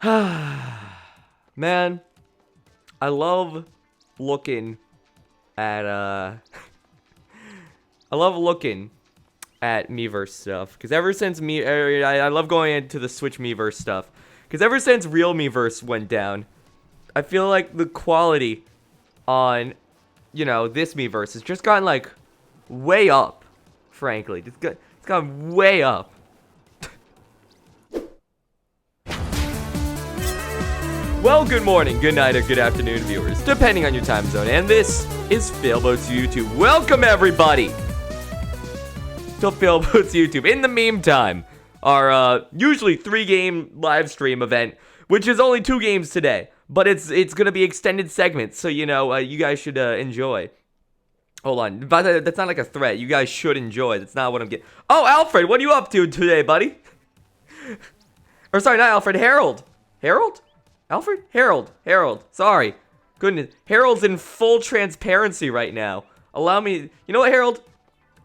Man, I love looking at I love looking at Miiverse stuff, because ever since I love going into the Switch Miiverse stuff, because ever since real Miiverse went down, I feel like the quality on, this Miiverse has just gotten like way up, frankly. It's gone way up. Well, good morning, good night, or good afternoon, viewers, depending on your time zone. And this is Failboat's YouTube. Welcome, everybody, to Failboat's YouTube. In the meantime, our usually 3-game live stream event, which is only 2 games today, but it's gonna be extended segments, so you guys should enjoy. Hold on, but that's not like a threat. You guys should enjoy. That's not what I'm getting. Oh, Alfred, what are you up to today, buddy? Or sorry, not Alfred. Harold. Harold? Alfred? Harold. Sorry. Goodness. Harold's in full transparency right now. Allow me. You know what, Harold?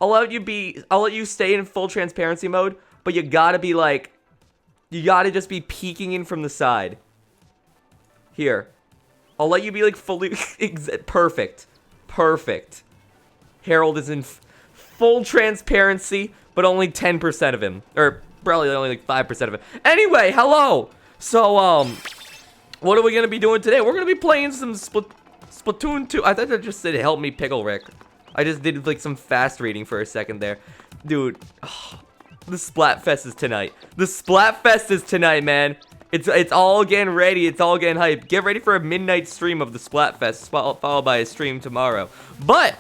I'll let you stay in full transparency mode, but you gotta be like, you gotta just be peeking in from the side. Here. I'll let you be like fully, perfect. Harold is in full transparency, but only 10% of him. Or probably only like 5% of him. Anyway, hello! So, what are we going to be doing today? We're going to be playing some Splatoon 2. I thought that just said help me pickle Rick. I just did like some fast reading for a second there. Dude, the Splatfest is tonight. The Splatfest is tonight, man. It's all getting ready. It's all getting hyped. Get ready for a midnight stream of the Splatfest, followed by a stream tomorrow. But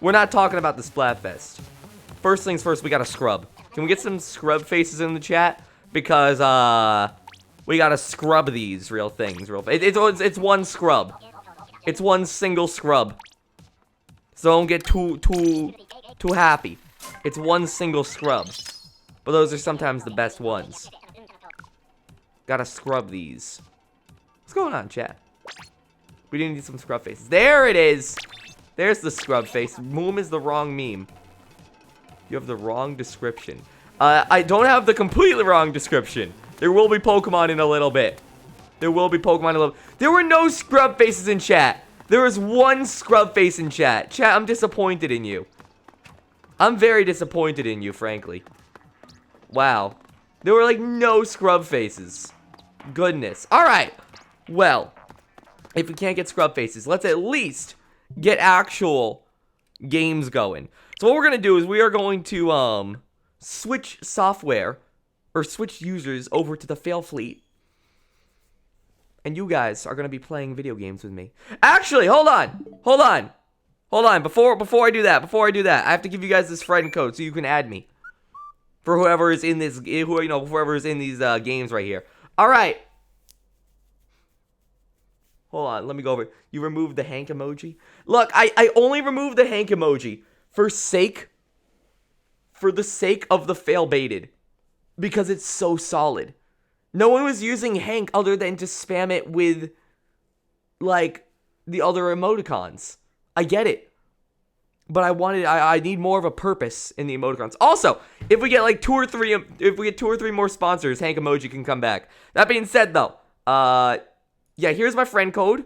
we're not talking about the Splatfest. First things first, we got to scrub. Can we get some scrub faces in the chat? Because, we gotta scrub these real things. It's one scrub. It's one single scrub. So don't get too happy. It's one single scrub. But those are sometimes the best ones. Gotta scrub these. What's going on, chat? We do need some scrub faces. There it is! There's the scrub face. Moom is the wrong meme. You have the wrong description. I don't have the completely wrong description. There will be Pokemon in a little bit. There were no scrub faces in chat. There was one scrub face in chat. Chat, I'm disappointed in you. I'm very disappointed in you, frankly. Wow. There were like no scrub faces. Goodness. Alright. Well, if we can't get scrub faces, let's at least get actual games going. So what we're going to do is we are going to switch software, or switch users over to the Fail Fleet. And you guys are going to be playing video games with me. Actually, hold on. Before I do that, I have to give you guys this friend code so you can add me. For whoever is in this, whoever is in these games right here. All right. Hold on, let me go over. You removed the Hank emoji? Look, I only removed the Hank emoji for the sake of the fail baited. Because it's so solid. No one was using Hank other than to spam it with, like, the other emoticons. I get it. But I need more of a purpose in the emoticons. Also, if we get like 2 or 3 more sponsors, Hank emoji can come back. That being said, though, yeah, here's my friend code.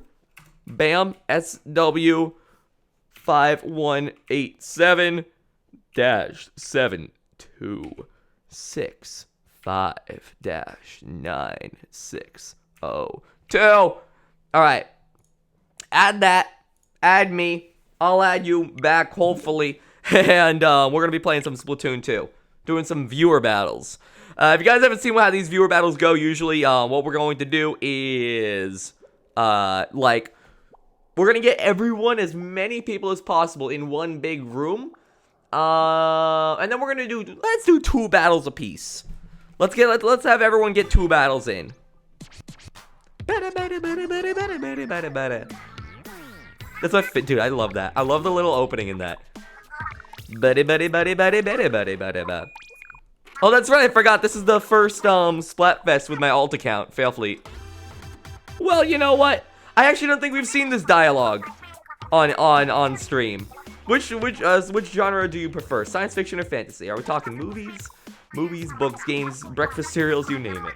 Bam, SW518-7-6-5-9602. Alright. Add me. I'll add you back, hopefully. And we're going to be playing some Splatoon 2. Doing some viewer battles. If you guys haven't seen how these viewer battles go, usually what we're going to do is, we're going to get everyone, as many people as possible, in one big room. And then we're gonna let's do 2 battles apiece. Let's have everyone get 2 battles in. That's my fit, dude. I love that. I love the little opening in that. Oh, that's right. I forgot. This is the first Splatfest with my alt account, Fail Fleet. Well, you know what? I actually don't think we've seen this dialogue on stream. Which genre do you prefer? Science fiction or fantasy? Are we talking movies, books, games, breakfast cereals, you name it?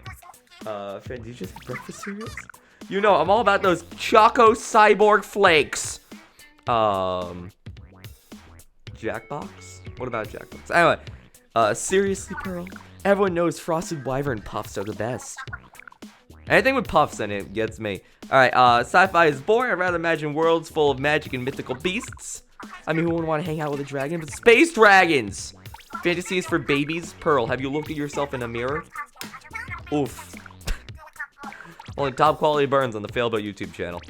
Fran, did you just have breakfast cereals? You know, I'm all about those Choco Cyborg Flakes. Jackbox? What about Jackbox? Anyway, seriously, Pearl? Everyone knows Frosted Wyvern Puffs are the best. Anything with puffs in it gets me. Alright, sci-fi is boring. I'd rather imagine worlds full of magic and mythical beasts. I mean, who wouldn't want to hang out with a dragon? But space dragons! Fantasy is for babies. Pearl, have you looked at yourself in a mirror? Oof. Only top quality burns on the Failboat YouTube channel.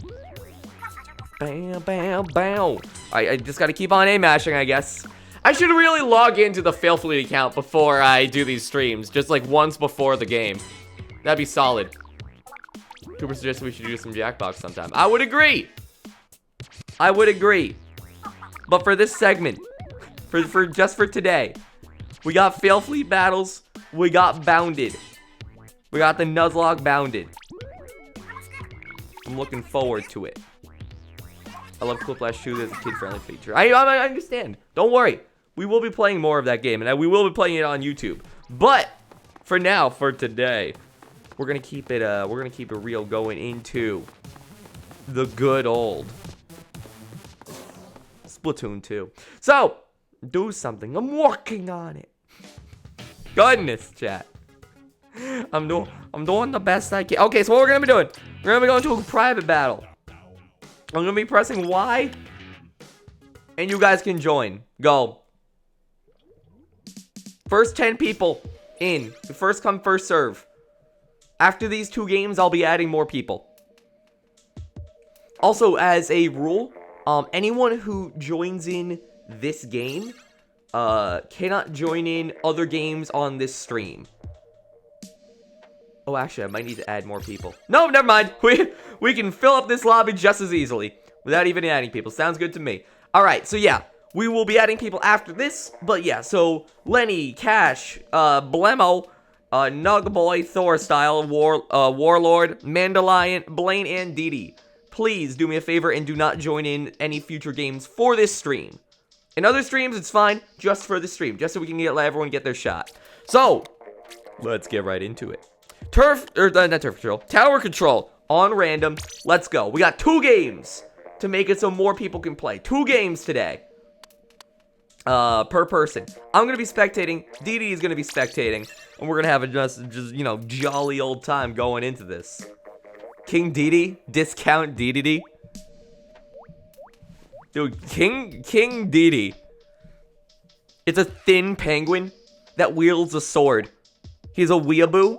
Bam, bam, bam. I just gotta keep on aim-mashing, I guess. I should really log into the Failfleet account before I do these streams. Just like once before the game. That'd be solid. Cooper suggested we should do some Jackbox sometime. I would agree. I would agree. But for this segment, just for today, we got Failfleet battles. We got Bounded. We got the Nuzlocke Bounded. I'm looking forward to it. I love Cliplash 2. There's a kid-friendly feature. I understand. Don't worry. We will be playing more of that game, and we will be playing it on YouTube. But for now, for today, we're gonna keep it. We're gonna keep it real, going into the good old Splatoon 2. So do something. I'm working on it. Goodness, chat. I'm doing the best I can. Okay, so what we're gonna be doing? We're gonna be going to a private battle. I'm gonna be pressing Y, and you guys can join. Go. First 10 people in. First come, first serve. After these 2 games, I'll be adding more people. Also, as a rule, anyone who joins in this game cannot join in other games on this stream. Oh, actually, I might need to add more people. No, never mind. We can fill up this lobby just as easily without even adding people. Sounds good to me. All right, so yeah, we will be adding people after this. But yeah, so Lenny, Cash, Blemo, Nugboy, Thor Style, Warlord, Mandalion, Blaine, and Didi. Please do me a favor and do not join in any future games for this stream. In other streams, it's fine, just for the stream, just so we can let everyone get their shot. So, let's get right into it. Not turf control, tower control on random. Let's go. We got 2 games to make it so more people can play. 2 games today. Per person. I'm gonna be spectating. Didi is gonna be spectating, and we're gonna have a just you know, jolly old time going into this. King Didi, discount Didi. Dude, King Didi. It's a thin penguin that wields a sword. He's a weeaboo.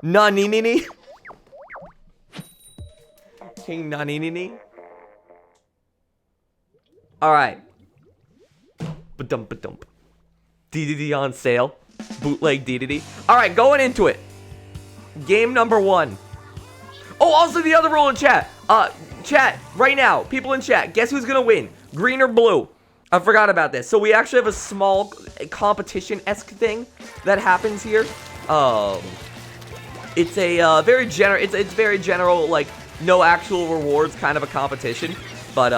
Naninini. King Naninini. Alright. Ba-dump, ba-dump. DDD on sale. Bootleg DDD. Alright, going into it. Game number 1. Oh, also the other rule in chat. Chat, right now, people in chat, guess who's gonna win? Green or blue? I forgot about this. So we actually have a small competition-esque thing that happens here. It's a very general, it's very general, like, no actual rewards kind of a competition. But,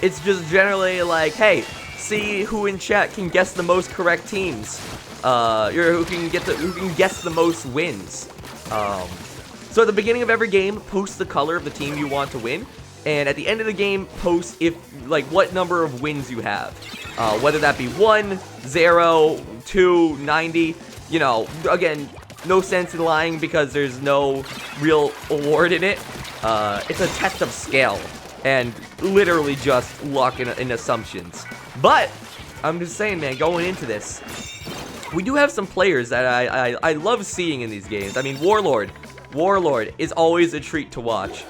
it's just generally like, hey, see who in chat can guess the most correct teams. Who can guess the most wins. So at the beginning of every game, post the color of the team you want to win. And at the end of the game, post what number of wins you have. Whether that be 1, 0, 2, 90. You know, again, no sense in lying because there's no real award in it. It's a test of skill and literally just luck and assumptions. But I'm just saying, man, going into this, we do have some players that I love seeing in these games. I mean, Warlord is always a treat to watch.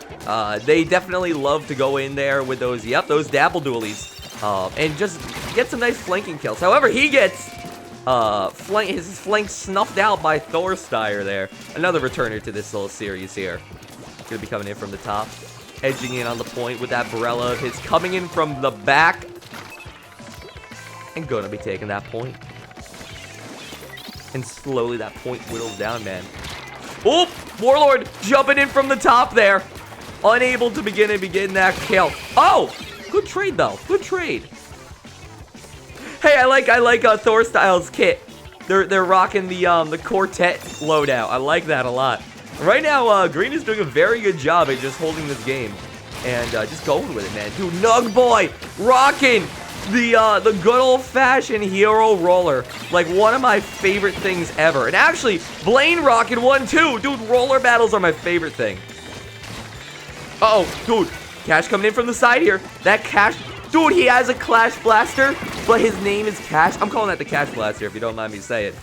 They definitely love to go in there with those dabble dualies, and just get some nice flanking kills. However, he gets his flank snuffed out by Thorsteyer there. Another returner to this little series here. Gonna be coming in from the top, edging in on the point with that Barella of his, coming in from the back, and gonna be taking that point. And slowly that point whittles down, man. Oh, Warlord jumping in from the top there. Unable to begin that kill. Oh, good trade though. Good trade. Hey, I like Thor Styles' kit. They're rocking the quartet loadout. I like that a lot. Right now, Green is doing a very good job at just holding this game and just going with it, man. Dude, Nug Boy rocking the good old-fashioned hero roller, like one of my favorite things ever. And actually, Blaine rocking one too. Dude, roller battles are my favorite thing. Uh-oh, dude, Cash coming in from the side here. That Cash, dude, he has a Clash Blaster, but his name is Cash. I'm calling that the Cash Blaster, if you don't mind me saying.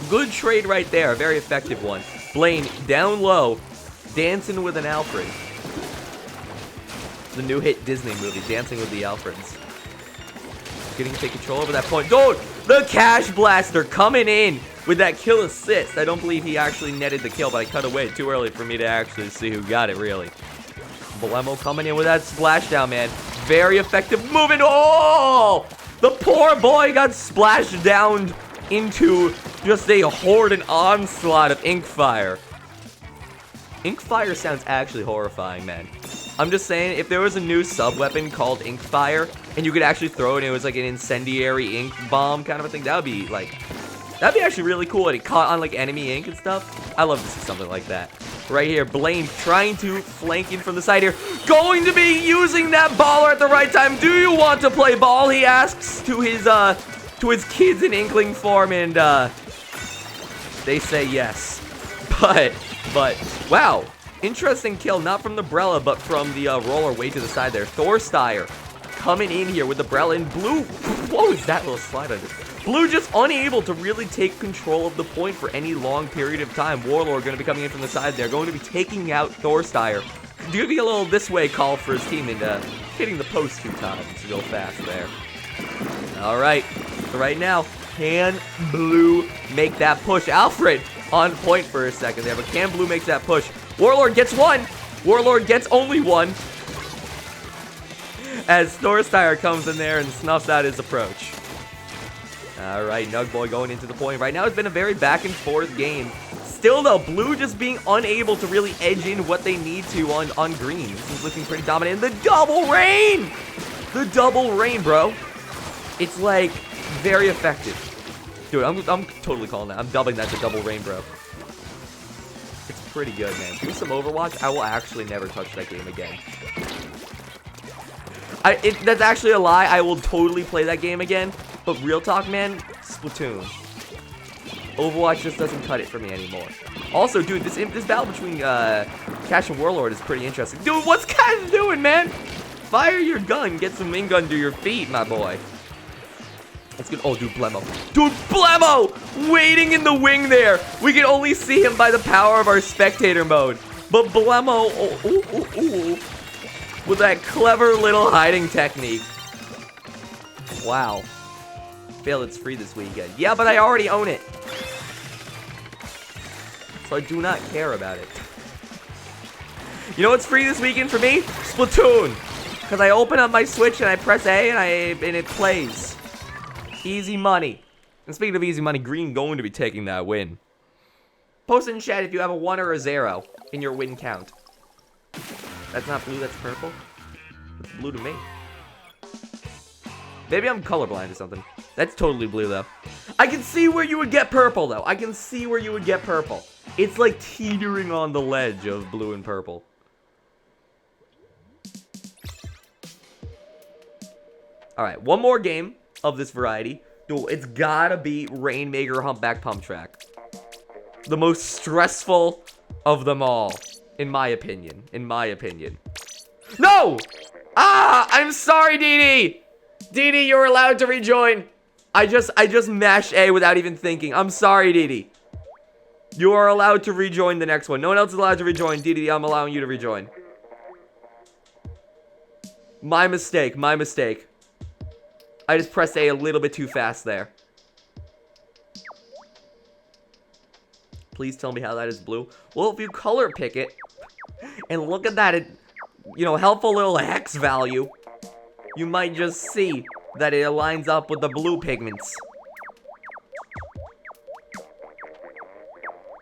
Good trade right there, a very effective one. Blaine down low, dancing with an Alfred. The new hit Disney movie, Dancing with the Alfreds. Getting to take control over that point. Dude, the Cash Blaster coming in with that kill assist. I don't believe he actually netted the kill, but I cut away too early for me to actually see who got it, really. Blemo coming in with that splashdown, man. Very effective movement. Oh! The poor boy got splashed down into just a horde and onslaught of ink fire. Ink fire sounds actually horrifying, man. I'm just saying, if there was a new sub-weapon called ink fire, and you could actually throw it and it was like an incendiary ink bomb kind of a thing, that would be like, that'd be actually really cool. And it caught on like enemy ink and stuff. I love to see something like that. Right here, Blaine trying to flank in from the side here. Going to be using that baller at the right time. Do you want to play ball? He asks to his kids in Inkling form, and they say yes. But wow, interesting kill, not from the Brella, but from the roller way to the side there. Thorsteyer coming in here with the Brella in blue. What was that little slide under? Blue just unable to really take control of the point for any long period of time. Warlord going to be coming in from the side there, going to be taking out Thorsteyer. Doing a little this way call for his team and hitting the post 2 times real fast there. All right, right now, can Blue make that push? Alfred on point for a second there, but can Blue makes that push? Warlord gets one. Warlord gets only one. As Thorsteyer comes in there and snuffs out his approach. All right, Nug Boy going into the point. Right now, it's been a very back and forth game. Still, though, Blue just being unable to really edge in what they need to on Green. This is looking pretty dominant. And the double rain! The double rain, bro. It's, like, very effective. Dude, I'm totally calling that. I'm dubbing that the double rain, bro. It's pretty good, man. Do some Overwatch. I will actually never touch that game again. That's actually a lie. I will totally play that game again. But real talk, man, Splatoon. Overwatch just doesn't cut it for me anymore. Also, dude, this battle between Cash and Warlord is pretty interesting. Dude, what's Cash doing, man? Fire your gun. Get some wing gun to your feet, my boy. Let's get. Oh, dude, Blemo. Dude, Blemo! Waiting in the wing there. We can only see him by the power of our spectator mode. But Blemo, with that clever little hiding technique. Wow. Failboat's free this weekend. Yeah, but I already own it. So I do not care about it. You know what's free this weekend for me? Splatoon. Because I open up my Switch and I press A and it plays. Easy money. And speaking of easy money, Green going to be taking that win. Post in chat if you have a 1 or a 0 in your win count. That's not blue, that's purple. It's blue to me. Maybe I'm colorblind or something. That's totally blue, though. I can see where you would get purple, though. I can see where you would get purple. It's like teetering on the ledge of blue and purple. Alright, one more game of this variety. Dude, it's gotta be Rainmaker Humpback Pump Track. The most stressful of them all, in my opinion. In my opinion. No! Ah! I'm sorry, Dee Dee! Dee, you're allowed to rejoin. I just mashed A without even thinking. I'm sorry, Dee. You are allowed to rejoin the next one. No one else is allowed to rejoin. Dee, I'm allowing you to rejoin. My mistake. My mistake. I just pressed A little bit too fast there. Please tell me how that is blue. Well, if you color pick it, and look at that, you know, helpful little hex value, you might just see that it aligns up with the blue pigments.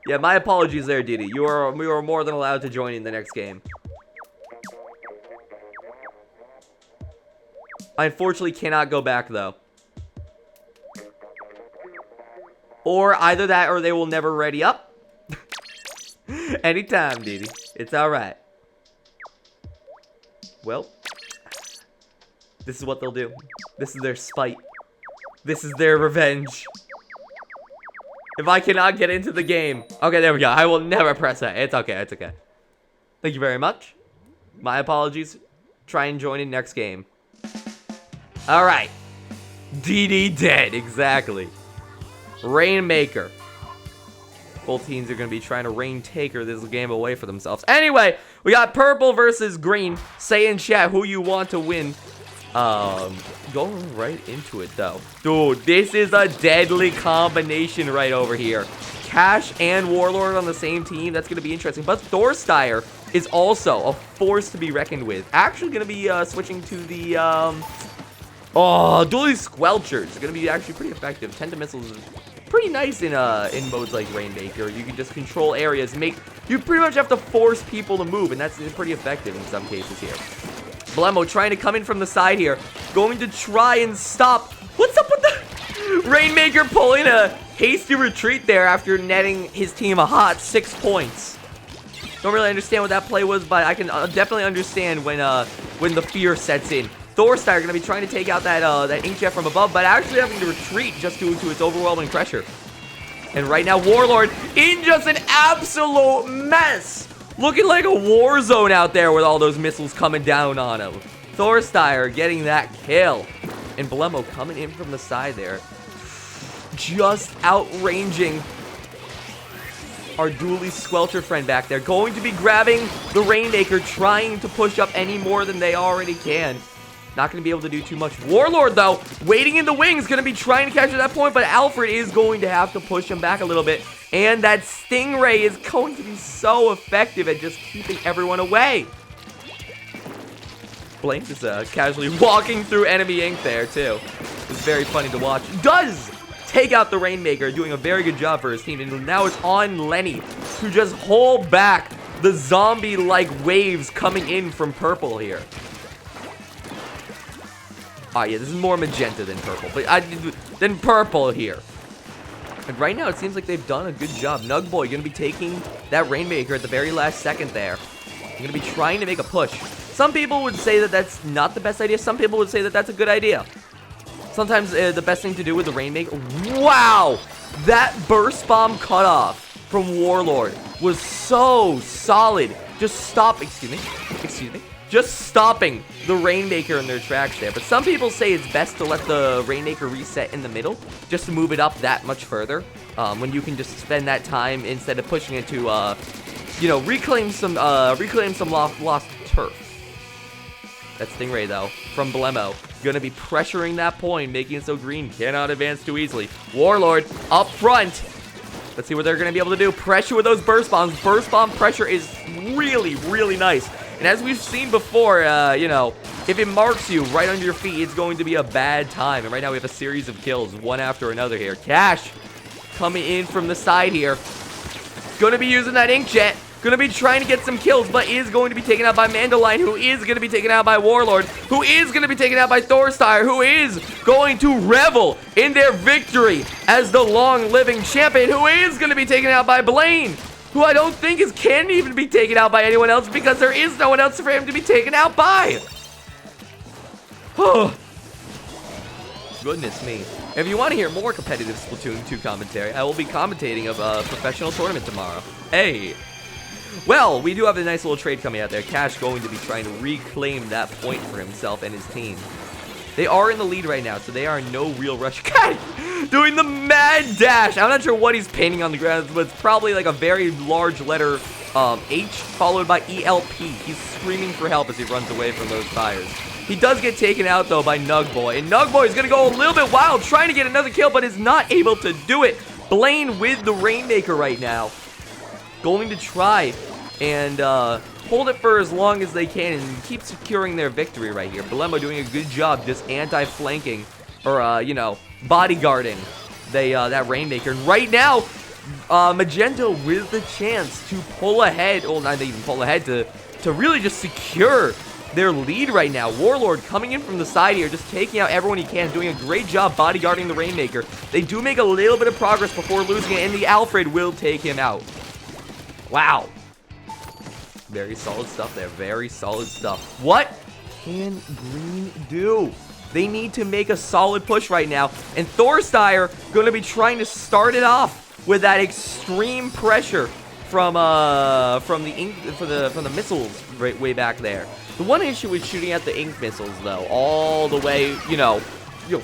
Yeah, my apologies there, Didi. You are more than allowed to join in the next game. I unfortunately cannot go back, though. Or either that or they will never ready up. Anytime, Didi. It's alright. Well, this is what they'll do. This is their spite. This is their revenge. If I cannot get into the game. Okay, there we go. I will never press that. It's okay. It's okay. Thank you very much. My apologies. Try and join in next game. Alright. DD dead. Exactly. Rainmaker. Both teams are going to be trying to Raintaker this game away for themselves. Anyway, we got purple versus green. Say in chat who you want to win. Going right into it though. Dude, this is a deadly combination right over here. Cash and Warlord on the same team. That's going to be interesting. But Thorsteyer is also a force to be reckoned with. Actually going to be switching to the dually Squelchers. It's going to be actually pretty effective. 10 to missiles is pretty nice in modes like Rainmaker. You can just control areas. You pretty much have to force people to move, and that's pretty effective in some cases here. Blemo trying to come in from the side here. Going to try and stop. What's up with the Rainmaker pulling a hasty retreat there after netting his team a hot 6 points. Don't really understand what that play was, but I can definitely understand when the fear sets in. Thorsteyer going to be trying to take out that inkjet from above, but actually having to retreat just due to its overwhelming pressure. And right now, Warlord in just an absolute mess. Looking like a war zone out there with all those missiles coming down on him. Thorsteyer getting that kill. And Blemo coming in from the side there. Just outranging our dually Squelcher friend back there. Going to be grabbing the Rainmaker, trying to push up any more than they already can. Not going to be able to do too much. Warlord, though, waiting in the wings, going to be trying to capture that point, but Alfred is going to have to push him back a little bit. And that Stingray is going to be so effective at just keeping everyone away. Blank is casually walking through enemy ink there, too. It's very funny to watch. Does take out the Rainmaker, doing a very good job for his team. And now it's on Lenny to just hold back the zombie-like waves coming in from purple here. Oh, yeah, this is more magenta than purple. But than purple here. And right now, it seems like they've done a good job. Nugboy going to be taking that Rainmaker at the very last second there. They're going to be trying to make a push. Some people would say that that's not the best idea. Some people would say that that's a good idea. Sometimes the best thing to do with the Rainmaker... Wow! That burst bomb cutoff from Warlord was so solid. Just stop... Excuse me. Just stopping the Rainmaker in their tracks there. But some people say it's best to let the Rainmaker reset in the middle, just to move it up that much further, when you can just spend that time instead of pushing it to, reclaim some lost turf. That's Stingray, though, from Blemo. Gonna be pressuring that point, making it so green cannot advance too easily. Warlord up front. Let's see what they're gonna be able to do. Pressure with those burst bombs. Burst bomb pressure is really, really nice. And as we've seen before, if it marks you right under your feet, it's going to be a bad time. And right now we have a series of kills, one after another here. Cash coming in from the side here. Going to be using that inkjet. Going to be trying to get some kills, but is going to be taken out by Mandoline, who is going to be taken out by Warlord, who is going to be taken out by Thorsteyer, who is going to revel in their victory as the long-living champion, who is going to be taken out by Blaine, who I don't think can even be taken out by anyone else because there is no one else for him to be taken out by. Oh, goodness me. If you want to hear more competitive Splatoon 2 commentary, I will be commentating of a professional tournament tomorrow. Hey. Well, we do have a nice little trade coming out there. Cash going to be trying to reclaim that point for himself and his team. They are in the lead right now, so they are in no real rush. God, doing the mad dash. I'm not sure what he's painting on the ground, but it's probably like a very large letter H followed by ELP. He's screaming for help as he runs away from those fires. He does get taken out, though, by Nugboy. And Nugboy is going to go a little bit wild, trying to get another kill, but is not able to do it. Blaine with the Rainmaker right now. Going to try and hold it for as long as they can and keep securing their victory right here. Blemo doing a good job just anti-flanking or, bodyguarding that Rainmaker. And right now, Magenta with the chance to pull ahead, well, not even pull ahead, to really just secure their lead right now. Warlord coming in from the side here, just taking out everyone he can, doing a great job bodyguarding the Rainmaker. They do make a little bit of progress before losing it, and the Alfred will take him out. Wow. Very solid stuff there. Very solid stuff. What can Green do? They need to make a solid push right now, and Thorsteyer going to be trying to start it off with that extreme pressure from the missiles right way back there. The one issue with shooting at the ink missiles, though, all the way,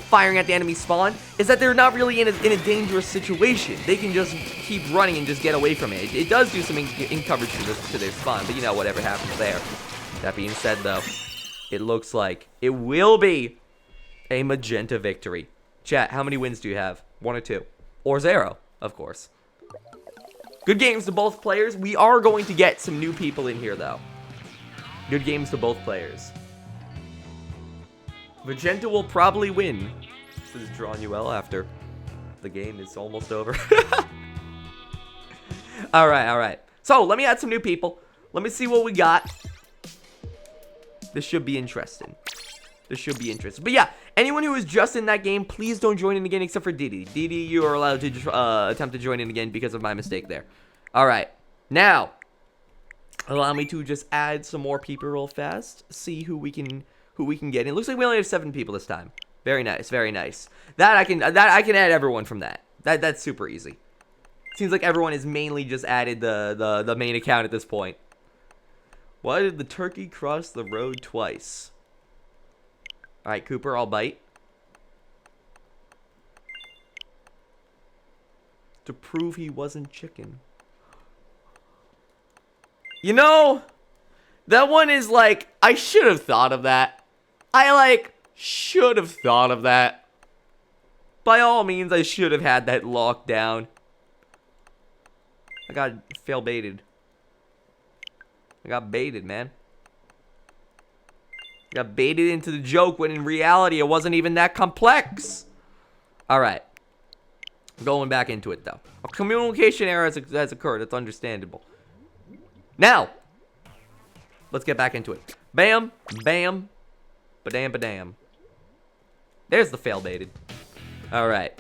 firing at the enemy spawn, is that they're not really in a dangerous situation. They can just keep running and just get away from it. It does do some ink coverage to their spawn, but whatever happens there. That being said, though, it looks like it will be a magenta victory. Chat, how many wins do you have? 1 or 2? Or 0, of course. Good games to both players. We are going to get some new people in here, though. Good games to both players. Magenta will probably win. This is drawing you well after the game is almost over. Alright. So, let me add some new people. Let me see what we got. This should be interesting. But yeah, anyone who is just in that game, please don't join in again except for Didi. Didi, you are allowed to attempt to join in again because of my mistake there. Alright. Now, allow me to just add some more people real fast. See who we can get. It looks like we only have 7 people this time. Very nice, very nice. That I can add everyone from that. That's super easy. Seems like everyone has mainly just added the main account at this point. Why did the turkey cross the road twice? Alright, Cooper, I'll bite. To prove he wasn't chicken. That one is like, I should have thought of that. Should have thought of that. By all means, I should have had that locked down. I got fail-baited. I got baited, man. I got baited into the joke when in reality it wasn't even that complex. Alright. Going back into it, though. A communication error has occurred. It's understandable. Now, let's get back into it. Bam, bam, badam, badam. There's the fail-baited. Alright.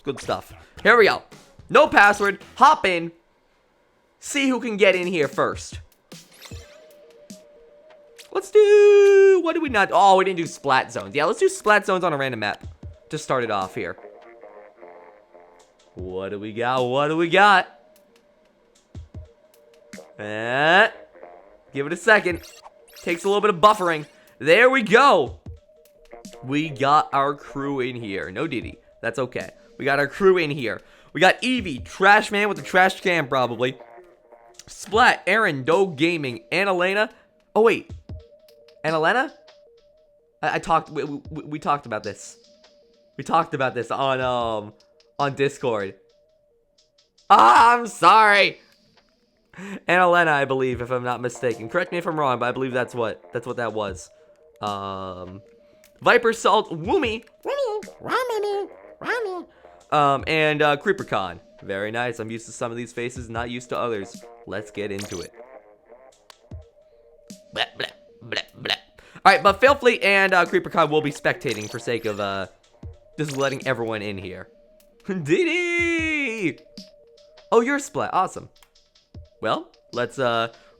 Good stuff. Here we go. No password. Hop in. See who can get in here first. Let's do... What did we not... Oh, we didn't do splat zones. Yeah, let's do splat zones on a random map to start it off here. What do we got? Give it a second. Takes a little bit of buffering. There we go. We got our crew in here. No Didi. That's okay. We got our crew in here. We got Evie, Trash Man with the trash can probably. Splat, Aaron, Doe Gaming, Annalena. Oh wait, Annalena? We talked about this. We talked about this on Discord. I'm sorry. Annalena, I believe, if I'm not mistaken. Correct me if I'm wrong, but I believe that's what that was. Viper Salt, Woomy, and CreeperCon. Very nice. I'm used to some of these faces, not used to others. Let's get into it. Blah, blah, blah, blah. Alright, but Failfleet and CreeperCon will be spectating for sake of just letting everyone in here. Didi! Oh, you're Splat. Awesome. Well, let's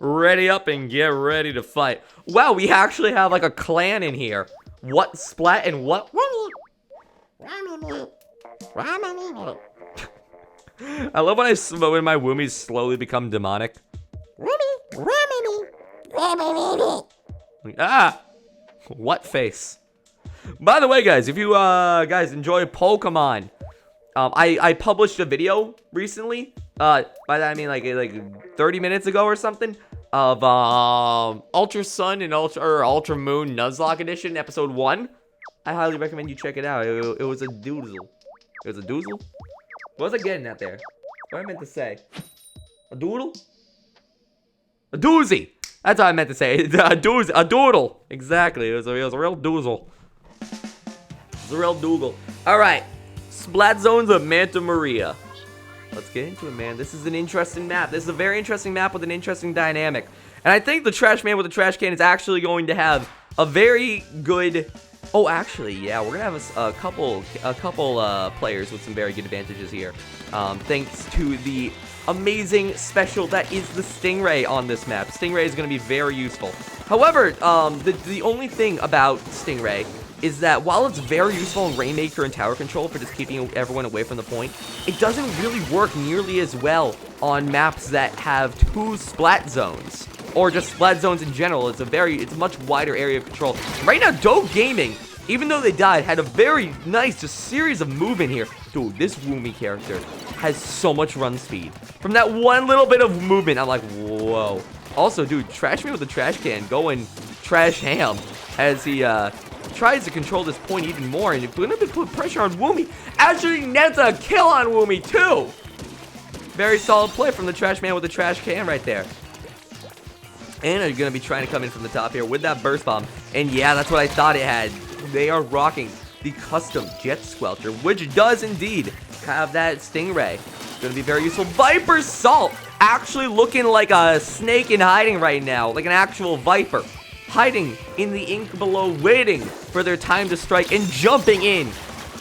ready up and get ready to fight. Wow, we actually have like a clan in here. What Splat and what? I love when my Woomies slowly become demonic. Ah! What face? By the way, guys, if you guys enjoy Pokemon, I published a video recently. By that I mean like 30 minutes ago or something, of Ultra Sun and Ultra Moon Nuzlocke Edition, episode 1. I highly recommend you check it out. It was a doozle. It was a doozle? What was I getting at there? What I meant to say? A doodle? A doozy! That's what I meant to say. A doodle. Exactly. It was a real doozle. It was a real doodle. Alright. Splat Zones of Manta Maria. Let's get into it, man. This is an interesting map. This is a very interesting map with an interesting dynamic. And I think the trash man with the trash can is actually going to have a very good... Oh, actually, yeah, we're going to have a couple players with some very good advantages here. Thanks to the amazing special that is the Stingray on this map. Stingray is going to be very useful. However, the only thing about Stingray is that while it's very useful in Rainmaker and Tower Control for just keeping everyone away from the point, it doesn't really work nearly as well on maps that have 2 splat zones, or just splat zones in general. It's a much wider area of control. Right now, Doe Gaming, even though they died, had a very nice just series of movement here. Dude, this Woomy character has so much run speed. From that one little bit of movement, I'm like, whoa. Also, dude, Trash Me with the trash can going trash ham as he tries to control this point even more, and it's going to put pressure on Woomy. Actually nets a kill on Woomy too. Very solid play from the trash man with the trash can right there. And are going to be trying to come in from the top here with that burst bomb. And yeah, that's what I thought it had. They are rocking the custom Jet Squelcher, which does indeed have that Stingray. Going to be very useful. Viper Salt, actually looking like a snake in hiding right now, like an actual viper. Hiding in the ink below, waiting for their time to strike and jumping in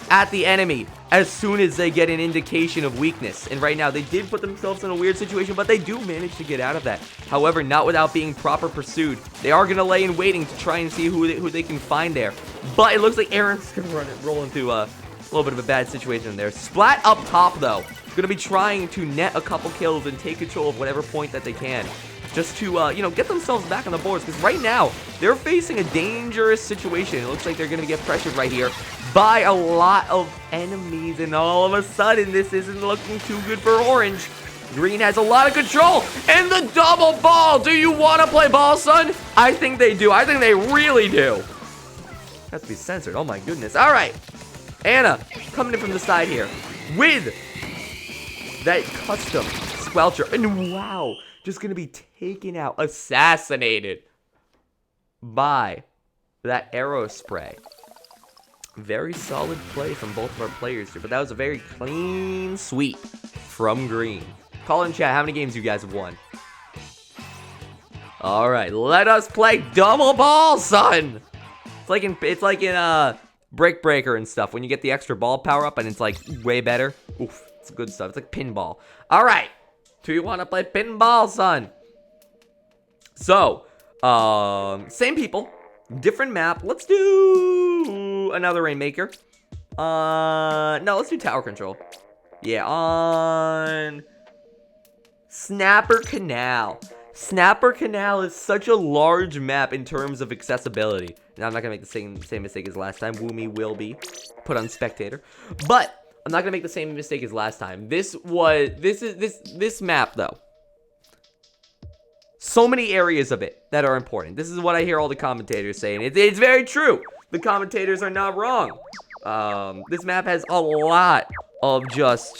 at the enemy as soon as they get an indication of weakness. And right now, they did put themselves in a weird situation, but they do manage to get out of that. However, not without being proper pursued. They are going to lay in waiting to try and see who they can find there. But it looks like Aaron's going to roll into a little bit of a bad situation there. Splat up top, though. Going to be trying to net a couple kills and take control of whatever point that they can, just to, you know, get themselves back on the boards. Because right now, they're facing a dangerous situation. It looks like they're going to get pressured right here by a lot of enemies. And all of a sudden, this isn't looking too good for Orange. Green has a lot of control. And the double ball. Do you want to play ball, son? I think they do. I think they really do. Has to be censored. Oh, my goodness. All right. Anna coming in from the side here with that custom Squelcher. And wow. Just going to be taken out, assassinated by that arrow spray. Very solid play from both of our players here, but that was a very clean sweep from Green. Call in chat how many games you guys have won. All right, let us play double ball, son. It's like in Brick Breaker and stuff when you get the extra ball power up and it's like way better. Oof, it's good stuff. It's like pinball. All right. Do you want to play pinball, son? So, same people, different map. Let's do another Rainmaker. No, let's do Tower Control. Yeah, on Snapper Canal. Snapper Canal is such a large map in terms of accessibility. Now, I'm not going to make the same mistake as last time. Woomy will be put on spectator. But I'm not gonna make the same mistake as last time. This map though. So many areas of it that are important. This is what I hear all the commentators saying. It's very true. The commentators are not wrong. This map has a lot of just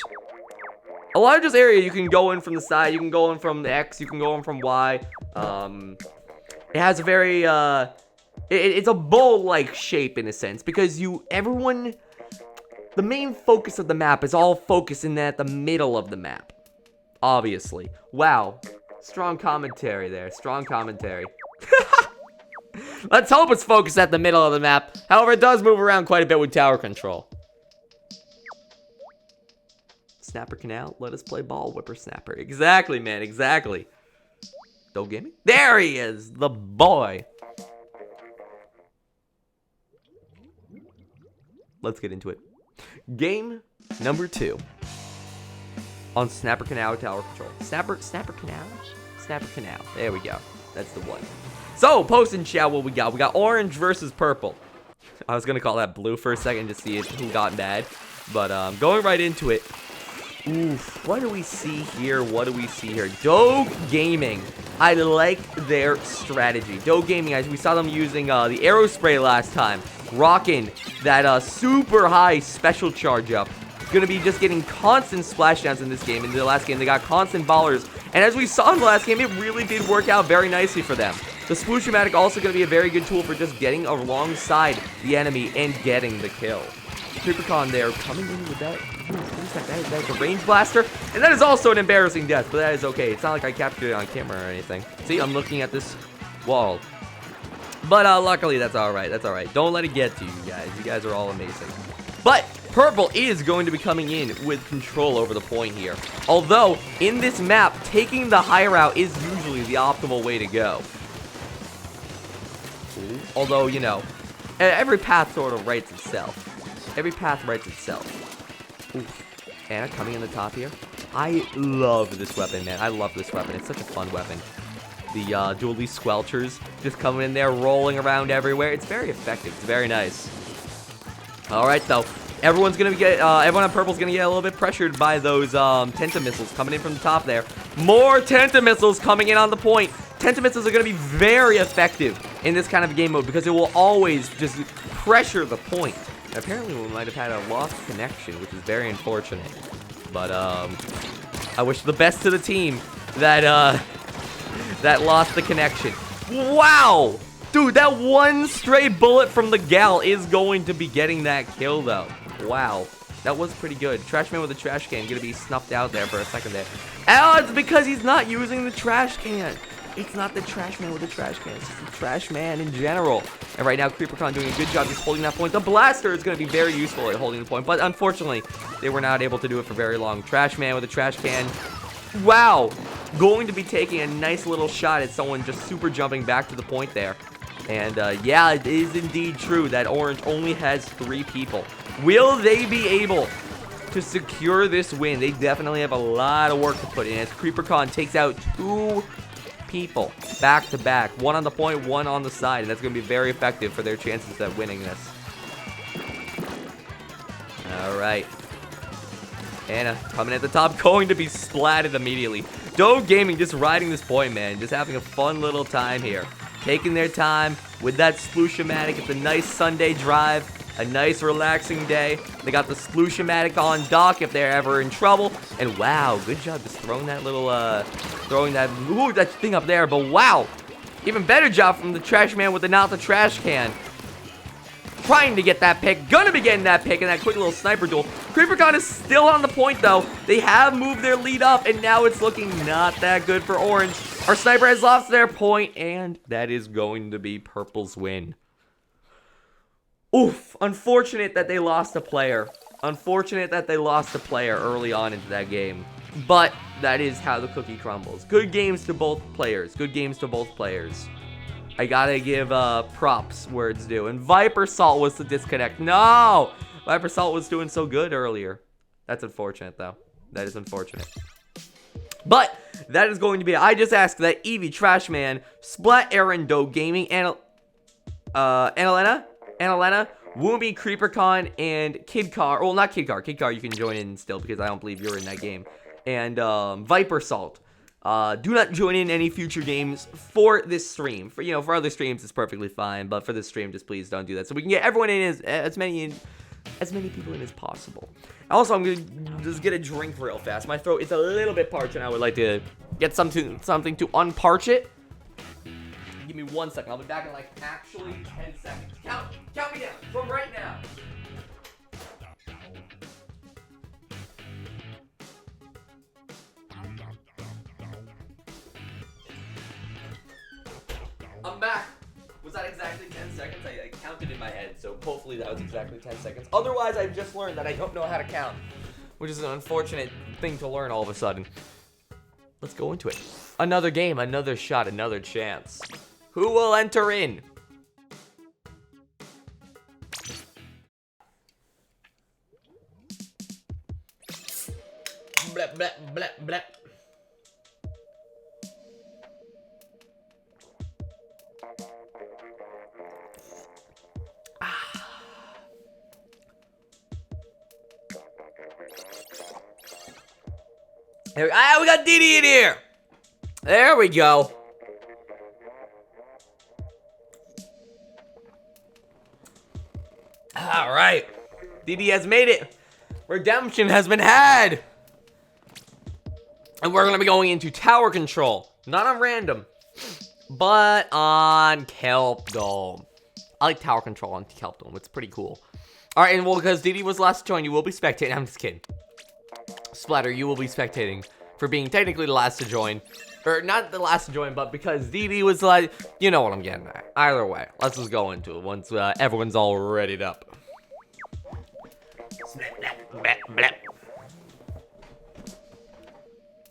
area you can go in from the side. You can go in from the X. You can go in from Y. It has a very it's a bowl-like shape in a sense because everyone. The main focus of the map is all focused in the middle of the map. Obviously. Wow. Strong commentary there. Strong commentary. Let's hope it's focused at the middle of the map. However, it does move around quite a bit with tower control. Snapper Canal. Let us play ball, whippersnapper. Exactly, man. Exactly. Don't get me? There he is. The boy. Let's get into it. Game number 2 on Snapper Canal Tower Control. Snapper Canal? Snapper Canal. There we go. That's the one. So, post in chat what we got. We got orange versus purple. I was going to call that blue for a second to see who got mad. But going right into it. Oof. What do we see here? What do we see here? Doe Gaming. I like their strategy. Doe Gaming, we saw them using the arrow spray last time. Rocking that super high special charge up. Gonna be just getting constant splashdowns in this game. In the last game, they got constant ballers. And as we saw in the last game, it really did work out very nicely for them. The Sploosh-O-Matic also gonna be a very good tool for just getting alongside the enemy and getting the kill. Creepercon there coming in with that. That's a range blaster. And that is also an embarrassing death, but that is okay. It's not like I captured it on camera or anything. See, I'm looking at this wall. But luckily, that's alright. That's alright. Don't let it get to you guys. You guys are all amazing. But purple is going to be coming in with control over the point here. Although, in this map, taking the high route is usually the optimal way to go. Although, you know, every path sort of writes itself. Every path writes itself. Oof. Anna coming in the top here. I love this weapon, man. I love this weapon. It's such a fun weapon. The dually squelchers just coming in there, rolling around everywhere. It's very effective. It's very nice. All right, though. Everyone's gonna get. Everyone on purple's gonna get a little bit pressured by those Tenta missiles coming in from the top there. More Tenta missiles coming in on the point. Tenta missiles are gonna be very effective in this kind of game mode because it will always just pressure the point. And apparently, we might have had a lost connection, which is very unfortunate. But I wish the best to the team that that lost the connection. Wow! Dude, that one stray bullet from the gal is going to be getting that kill, though. Wow. That was pretty good. Trash man with a trash can gonna be snuffed out there for a second there. Oh, it's because he's not using the trash can. It's not the trash man with the trash can. It's just the trash man in general. And right now, CreeperCon doing a good job just holding that point. The blaster is going to be very useful at holding the point. But unfortunately, they were not able to do it for very long. Trash man with a trash can. Wow. Going to be taking a nice little shot at someone just super jumping back to the point there. And yeah, it is indeed true that Orange only has 3 people. Will they be able to secure this win? They definitely have a lot of work to put in as CreeperCon takes out 2 people back to back. 1 on the point, 1 on the side. And that's going to be very effective for their chances at winning this. All right. Anna coming at the top, going to be splatted immediately. Dove Gaming just riding this point, man. Just having a fun little time here. Taking their time with that Sploosh-o-matic. It's a nice Sunday drive. A nice relaxing day. They got the Sploosh-o-matic on dock if they're ever in trouble. And wow, good job just throwing that little, that thing up there. But wow, even better job from the trash man with the not the trash can. Trying to get that pick. Gonna be getting that pick in that quick little sniper duel. CreeperCon is still on the point, though. They have moved their lead up, and now it's looking not that good for Orange. Our sniper has lost their point, and that is going to be Purple's win. Oof. Unfortunate that they lost a player. Unfortunate that they lost a player early on into that game. But that is how the cookie crumbles. Good games to both players. Good games to both players. I gotta give props where it's due. And Viper Salt was the disconnect. No! Viper Salt was doing so good earlier. That's unfortunate, though. That is unfortunate. But that is going to be it. I just asked that Eevee, Trashman, Splat, Aaron, Dove Gaming, Annalena, Woomy, CreeperCon, and Kid Car. Well, not Kid Car. Kid Car you can join in still because I don't believe you're in that game. And Viper Salt. Do not join in any future games for this stream. For other streams, it's perfectly fine. But for this stream, just please don't do that. So we can get everyone in as many people in as possible. Also, I'm gonna just get a drink real fast. My throat is a little bit parched, and I would like to get something to unparch it. Give me 1 second. I'll be back in like actually 10 seconds. Count me down from right now. I'm back. Was that exactly 10 seconds? I counted in my head, so hopefully that was exactly 10 seconds. Otherwise, I've just learned that I don't know how to count, which is an unfortunate thing to learn all of a sudden. Let's go into it. Another game, another shot, another chance. Who will enter in? Blep, blep, blep, blep. We got Didi in here. There we go. All right. Didi has made it. Redemption has been had. And we're going to be going into tower control. Not on random, but on Kelp Dome. I like tower control on Kelp Dome. It's pretty cool. All right, and well, because Didi was last to join, you will be spectating. I'm just kidding. Splatter, you will be spectating for being technically the last to join. Or not the last to join, but because Didi was like, you know what I'm getting at. Either way, let's just go into it once everyone's all readied up.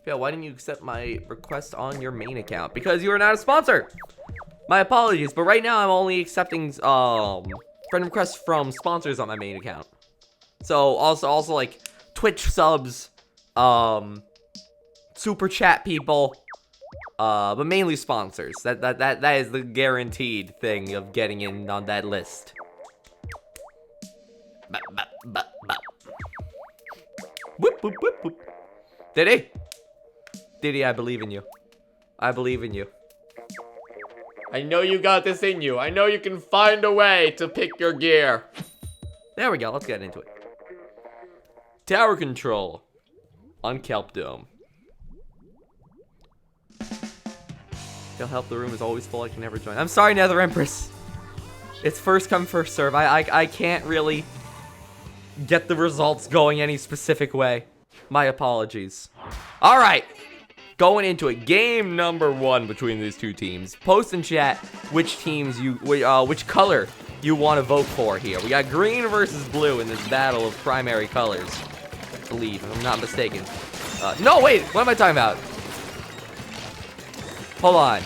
Yeah, why didn't you accept my request on your main account? Because you are not a sponsor. My apologies, but right now I'm only accepting friend requests from sponsors on my main account. So also like Twitch subs, super chat people, but mainly sponsors. That is the guaranteed thing of getting in on that list. Whoop, whoop, whoop, whoop. Diddy, I believe in you. I believe in you. I know you got this in you. I know you can find a way to pick your gear. There we go. Let's get into it. Tower control on Kelp Dome. They'll help. The room is always full. I can never join. I'm sorry, Nether Empress. It's first come, first serve. I can't really get the results going any specific way. My apologies. All right. Going into it, game number 1 between these two teams. Post in chat which teams which color you want to vote for here. We got green versus blue in this battle of primary colors. I believe, if I'm not mistaken. No, wait, what am I talking about? Hold on.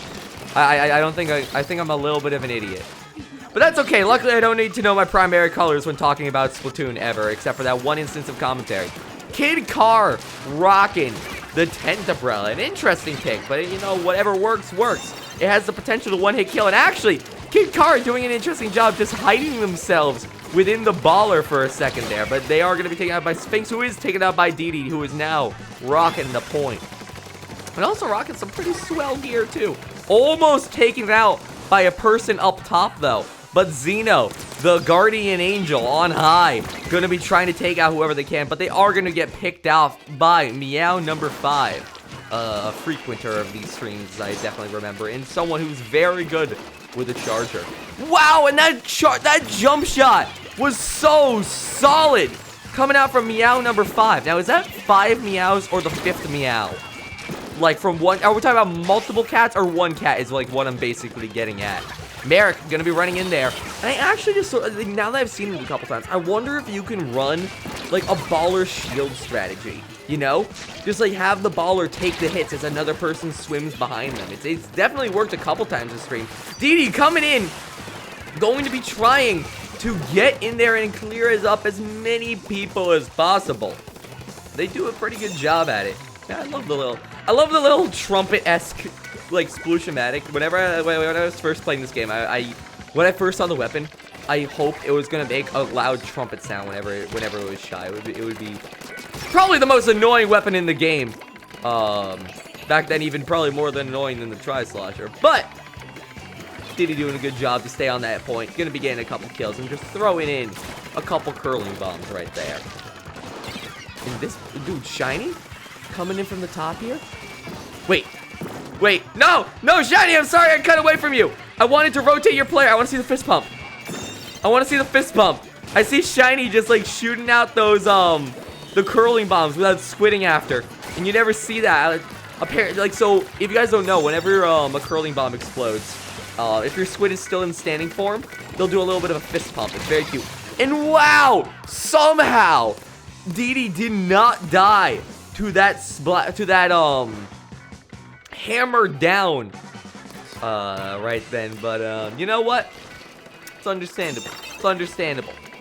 I don't think I think I'm a little bit of an idiot. But that's okay. Luckily, I don't need to know my primary colors when talking about Splatoon ever, except for that one instance of commentary. Kid Car rocking the tent umbrella. An interesting pick, but you know, whatever works, works. It has the potential to one-hit kill, and actually, Kid Car doing an interesting job just hiding themselves within the baller for a second there, but they are going to be taken out by Sphinx, who is taken out by Didi, who is now rocking the point. And also rocking some pretty swell gear, too. Almost taken out by a person up top, though. But Xeno, the guardian angel on high, gonna be trying to take out whoever they can, but they are gonna get picked off by Meow number 5, a frequenter of these streams, I definitely remember, and someone who's very good with a charger. Wow, and that jump shot was so solid, coming out from Meow number 5. Now, is that 5 meows or the 5th meow? Like from one, are we talking about multiple cats or one cat is like what I'm basically getting at. Merrick gonna be running in there. And I actually just, now that I've seen it a couple times, I wonder if you can run like a baller shield strategy, you know? Just like have the baller take the hits as another person swims behind them. It's definitely worked a couple times this stream. Didi coming in, going to be trying to get in there and clear up as many people as possible. They do a pretty good job at it. Yeah, I love the little trumpet-esque like splooshomatic. When I was first playing this game, when I first saw the weapon, I hoped it was gonna make a loud trumpet sound whenever it was shy. It would be probably the most annoying weapon in the game. Back then, even probably more than annoying than the Tri-Slosher. But Diddy doing a good job to stay on that point. Gonna be getting a couple kills and just throwing in a couple curling bombs right there. And this dude, Shiny, coming in from the top here. Wait, no, Shiny, I'm sorry, I cut away from you. I wanted to rotate your player. I want to see the fist pump. I see Shiny just like shooting out those the curling bombs without squidding after, and you never see that. Apparently, like, so if you guys don't know, whenever a curling bomb explodes, if your squid is still in standing form, they'll do a little bit of a fist pump. It's very cute. And wow, somehow Didi did not die to that hammer down right then, but you know what, it's understandable.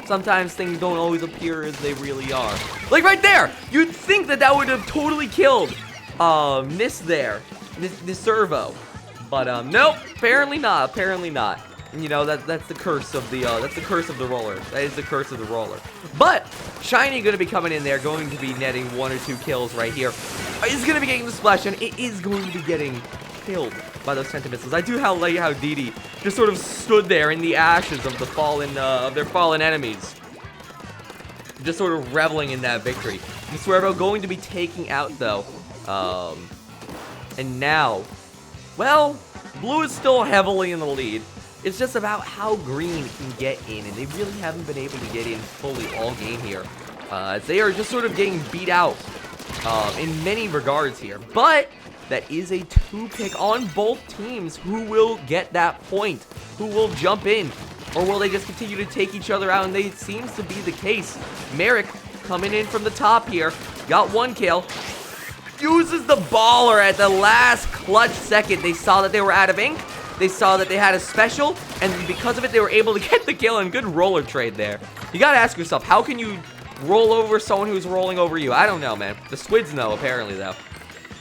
Sometimes things don't always appear as they really are. Like right there, you'd think that would have totally killed this servo, but nope, apparently not. And, you know, that's the curse of the roller. That is the curse of the roller. But Shiny gonna be coming in there, going to be netting 1 or 2 kills right here. He's gonna be getting the splash, and it is going to be getting killed by those sentiment missiles. I do like how Didi just sort of stood there in the ashes of their fallen enemies, just sort of reveling in that victory. And Swervo going to be taking out though, and now, well, blue is still heavily in the lead. It's just about how green can get in, and they really haven't been able to get in fully all game here. As they are just sort of getting beat out in many regards here. But that is a 2-pick on both teams. Who will get that point? Who will jump in? Or will they just continue to take each other out? And it seems to be the case. Merrick coming in from the top here. Got 1 kill. Uses the baller at the last clutch second. They saw that they were out of ink. They saw that they had a special. And because of it, they were able to get the kill. And good roller trade there. You gotta ask yourself, how can you roll over someone who's rolling over you? I don't know, man. The squids know, apparently, though.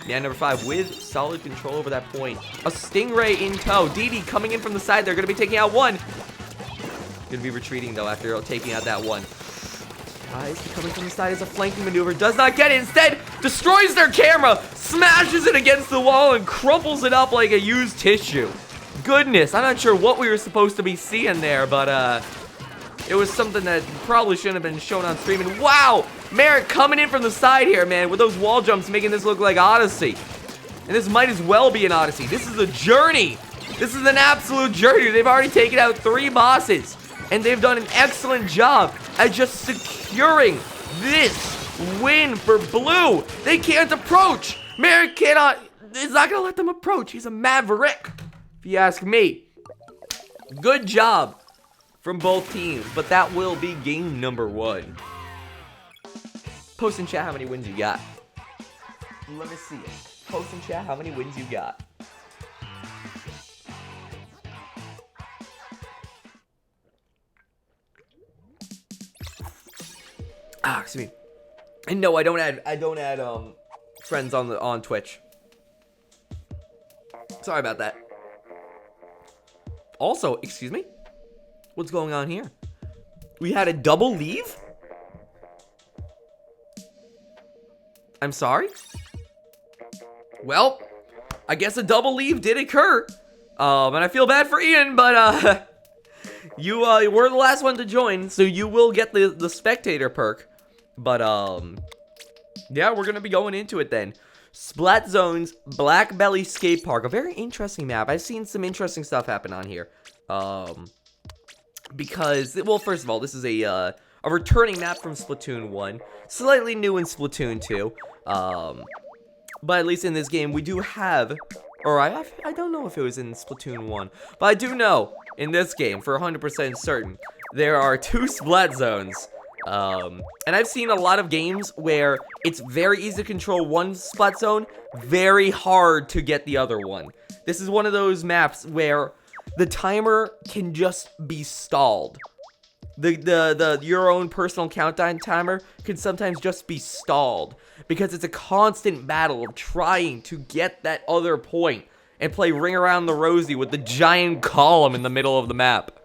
Yeah, number 5 with solid control over that point. A Stingray in tow. DD coming in from the side. They're going to be taking out 1. Going to be retreating, though, after taking out that 1. Guys, coming from the side is a flanking maneuver. Does not get it. Instead, destroys their camera. Smashes it against the wall and crumples it up like a used tissue. Goodness, I'm not sure what we were supposed to be seeing there, but, it was something that probably shouldn't have been shown on stream. And wow, Merrick coming in from the side here, man, with those wall jumps making this look like Odyssey. And this might as well be an Odyssey. This is a journey. This is an absolute journey. They've already taken out 3 bosses. And they've done an excellent job at just securing this win for Blue. They can't approach. Merrick cannot, is not going to let them approach. He's a maverick, if you ask me. Good job from both teams, but that will be game number 1. Post in chat how many wins you got. Let me see it. Post in chat how many wins you got. Excuse me. And no, I don't add friends on Twitch. Sorry about that. Also, excuse me? What's going on here? We had a double leave? I'm sorry? Well, I guess a double leave did occur. And I feel bad for Ian, but you were the last one to join, so you will get the spectator perk. But yeah, we're gonna be going into it then. Splat Zone's Black Belly Skate Park, a very interesting map. I've seen some interesting stuff happen on here. Because, well, first of all, this is a returning map from Splatoon 1. Slightly new in Splatoon 2. But at least in this game, we do have, or I don't know if it was in Splatoon 1, but I do know, in this game, for 100% certain, there are 2 Splat Zones. And I've seen a lot of games where it's very easy to control one Splat Zone, very hard to get the other one. This is one of those maps where the timer can just be stalled. Your own personal countdown timer can sometimes just be stalled because it's a constant battle of trying to get that other point and play Ring Around the Rosie with the giant column in the middle of the map.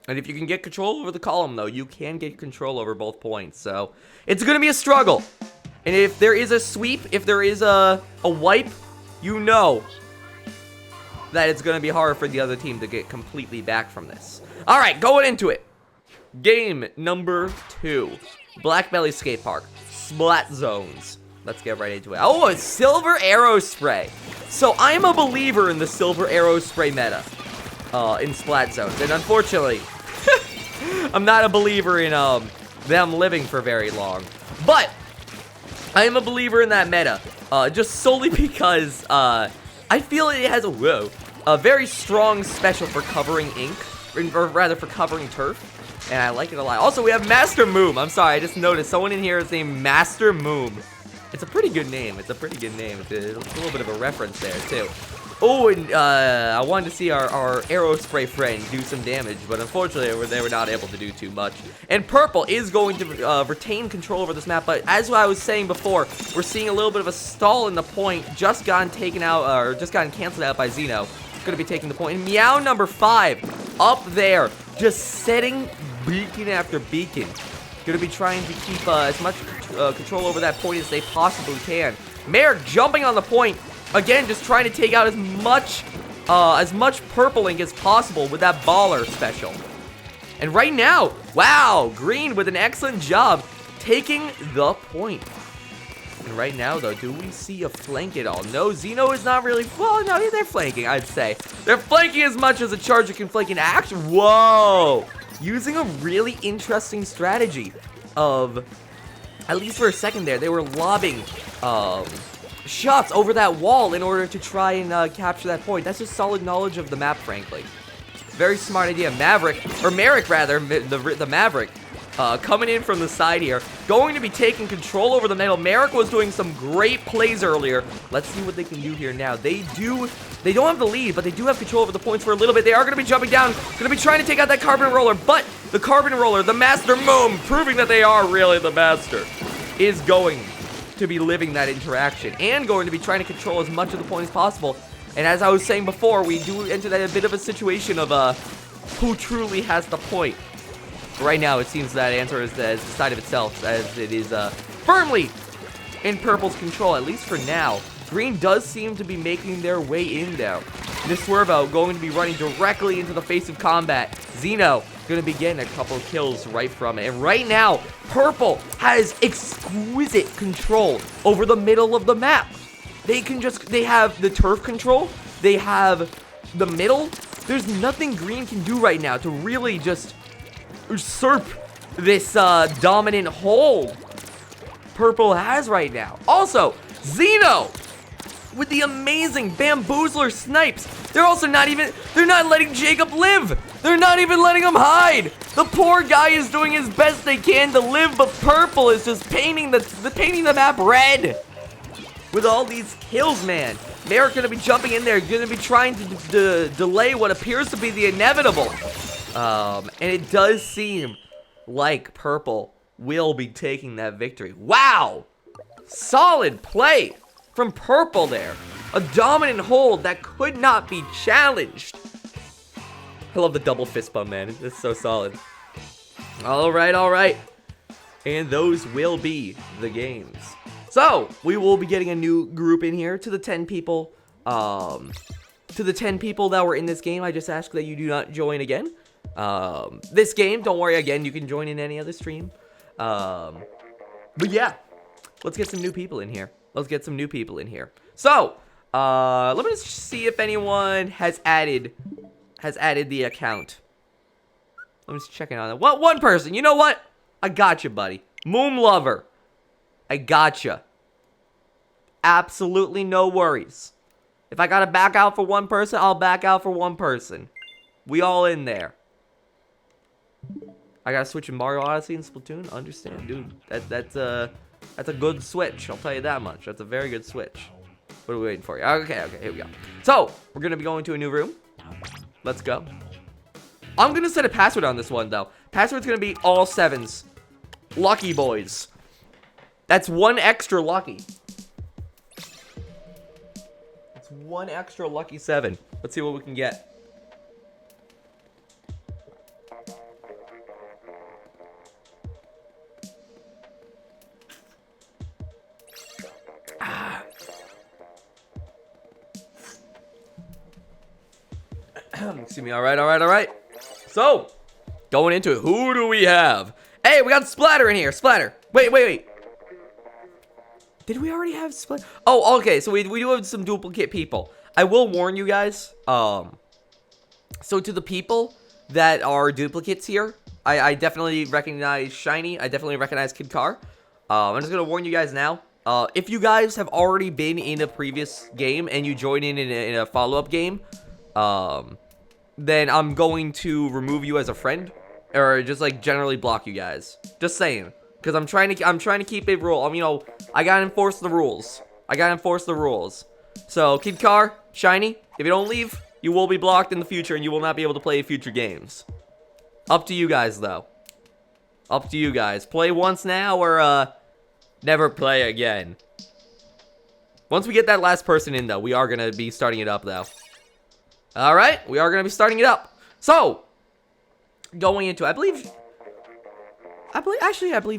And if you can get control over the column, though, you can get control over both points. So it's going to be a struggle. And if there is a sweep, if there is a wipe, you know that it's going to be hard for the other team to get completely back from this. All right, going into it. Game number 2. Black Belly Skate Park. Splat Zones. Let's get right into it. Oh, a Silver Arrow Spray. So I'm a believer in the Silver Arrow Spray meta in Splat Zones. And unfortunately, I'm not a believer in them living for very long. But I am a believer in that meta. Just solely because I feel it has a very strong special for covering ink, or rather for covering turf, and I like it a lot. Also, we have Master Moom. I'm sorry, I just noticed someone in here is named Master Moom. It's a pretty good name. It's a little bit of a reference there too. Oh, and I wanted to see our arrow spray friend do some damage, but unfortunately they were not able to do too much. And Purple is going to retain control over this map, but as I was saying before, we're seeing a little bit of a stall in the point. Just gotten taken out, or just gotten canceled out by Zeno. Going to be taking the point. And Meow number 5 up there, just setting beacon after beacon. Going to be trying to keep as much control over that point as they possibly can. Merrick jumping on the point. Again, just trying to take out as much purple ink as possible with that baller special. And right now, wow, Green with an excellent job taking the point. And right now, though, do we see a flank at all? No, Xeno is not really... Well, no, they're flanking, I'd say. They're flanking as much as a charger can flank in action. Whoa! Using a really interesting strategy of... At least for a second there, they were lobbing shots over that wall in order to try and capture that point. That's just solid knowledge of the map, frankly. Very smart idea. Merrick, rather, the Maverick, coming in from the side here, going to be taking control over the middle. Merrick was doing some great plays earlier. Let's see what they can do here now. They don't have the lead, but they do have control over the points for a little bit. They are going to be jumping down, going to be trying to take out that Carbon Roller, but the Carbon Roller, the Master Moom, proving that they are really the Master, is going to be living that interaction and going to be trying to control as much of the point as possible. And as I was saying before, we do enter that a bit of a situation of who truly has the point. Right now, it seems that answer is decided itself, as it is firmly in Purple's control, at least for now. Green does seem to be making their way in there. This Swervo going to be running directly into the face of combat. Xeno going to be getting a couple of kills right from it. And right now, Purple has exquisite control over the middle of the map. They have the turf control. They have the middle. There's nothing Green can do right now to really just usurp this dominant hold Purple has right now. Also, Xeno with the amazing Bamboozler snipes. They're not letting Jacob live. They're not even letting him hide. The poor guy is doing his best they can to live, but Purple is just painting the map red with all these kills, man. Merrick gonna be jumping in there, gonna be trying to delay what appears to be the inevitable. And it does seem like Purple will be taking that victory. Wow! Solid play from Purple there. A dominant hold that could not be challenged. I love the double fist bump, man. It's so solid. All right. And those will be the games. So, we will be getting a new group in here to the 10 people. To the 10 people that were in this game, I just ask that you do not join again. This game, don't worry, again, you can join in any other stream. But yeah, let's get some new people in here. So, let me just see if anyone has added the account. Let me just check in on it. What? One person. You know what? I got you, buddy. Moom Lover. I gotcha. Absolutely no worries. If I gotta back out for one person, I'll back out for one person. We all in there. I gotta switch in Mario Odyssey and Splatoon. Understand, dude. That's a good switch. I'll tell you that much. That's a very good switch. What are we waiting for? Okay, here we go. So we're gonna be going to a new room. Let's go. I'm gonna set a password on this one though. Password's gonna be all 7s. Lucky boys. That's one extra lucky. It's one extra lucky 7. Let's see what we can get. Excuse me. All right. So, going into it, who do we have? Hey, we got Splatter in here. Splatter. Wait. Did we already have Splatter? Oh, okay. So we do have some duplicate people. I will warn you guys. So to the people that are duplicates here, I definitely recognize Shiny. I definitely recognize Kid Car. I'm just gonna warn you guys now. If you guys have already been in a previous game and you join in a follow-up game, then I'm going to remove you as a friend, or just like generally block you guys. Just saying, because I'm trying to keep it rule. You know, I gotta enforce the rules. So Kid Car, Shiny, if you don't leave, you will be blocked in the future, and you will not be able to play future games. Up to you guys, though. Up to you guys. Play once now, or never play again. Once we get that last person in, though, we are gonna be starting it up, though. All right, we are going to be starting it up. So, going into, I believe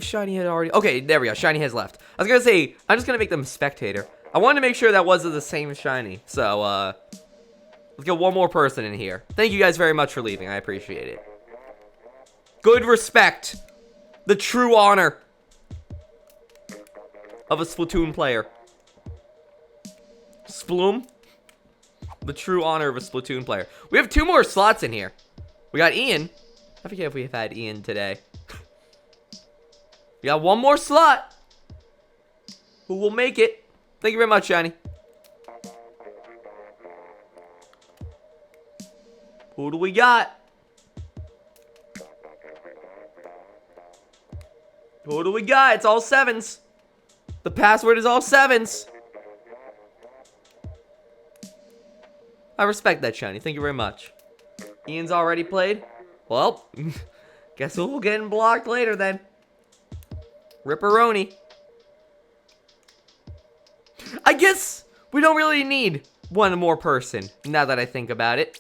Shiny had already, okay, there we go, Shiny has left. I was going to say, I'm just going to make them spectator. I wanted to make sure that wasn't the same Shiny. So, let's get one more person in here. Thank you guys very much for leaving, I appreciate it. Good respect. The true honor. of a Splatoon player. Sploom. The true honor of a Splatoon player. We have 2 more slots in here. We got Ian. I forget if we've had Ian today. We got 1 more slot. Who will make it? Thank you very much, Shiny. Who do we got? Who do we got? It's all 7s. The password is all 7s. I respect that, Shiny. Thank you very much. Ian's already played? Well, guess we'll get blocked later then. Ripperoni. I guess we don't really need 1 more person, now that I think about it.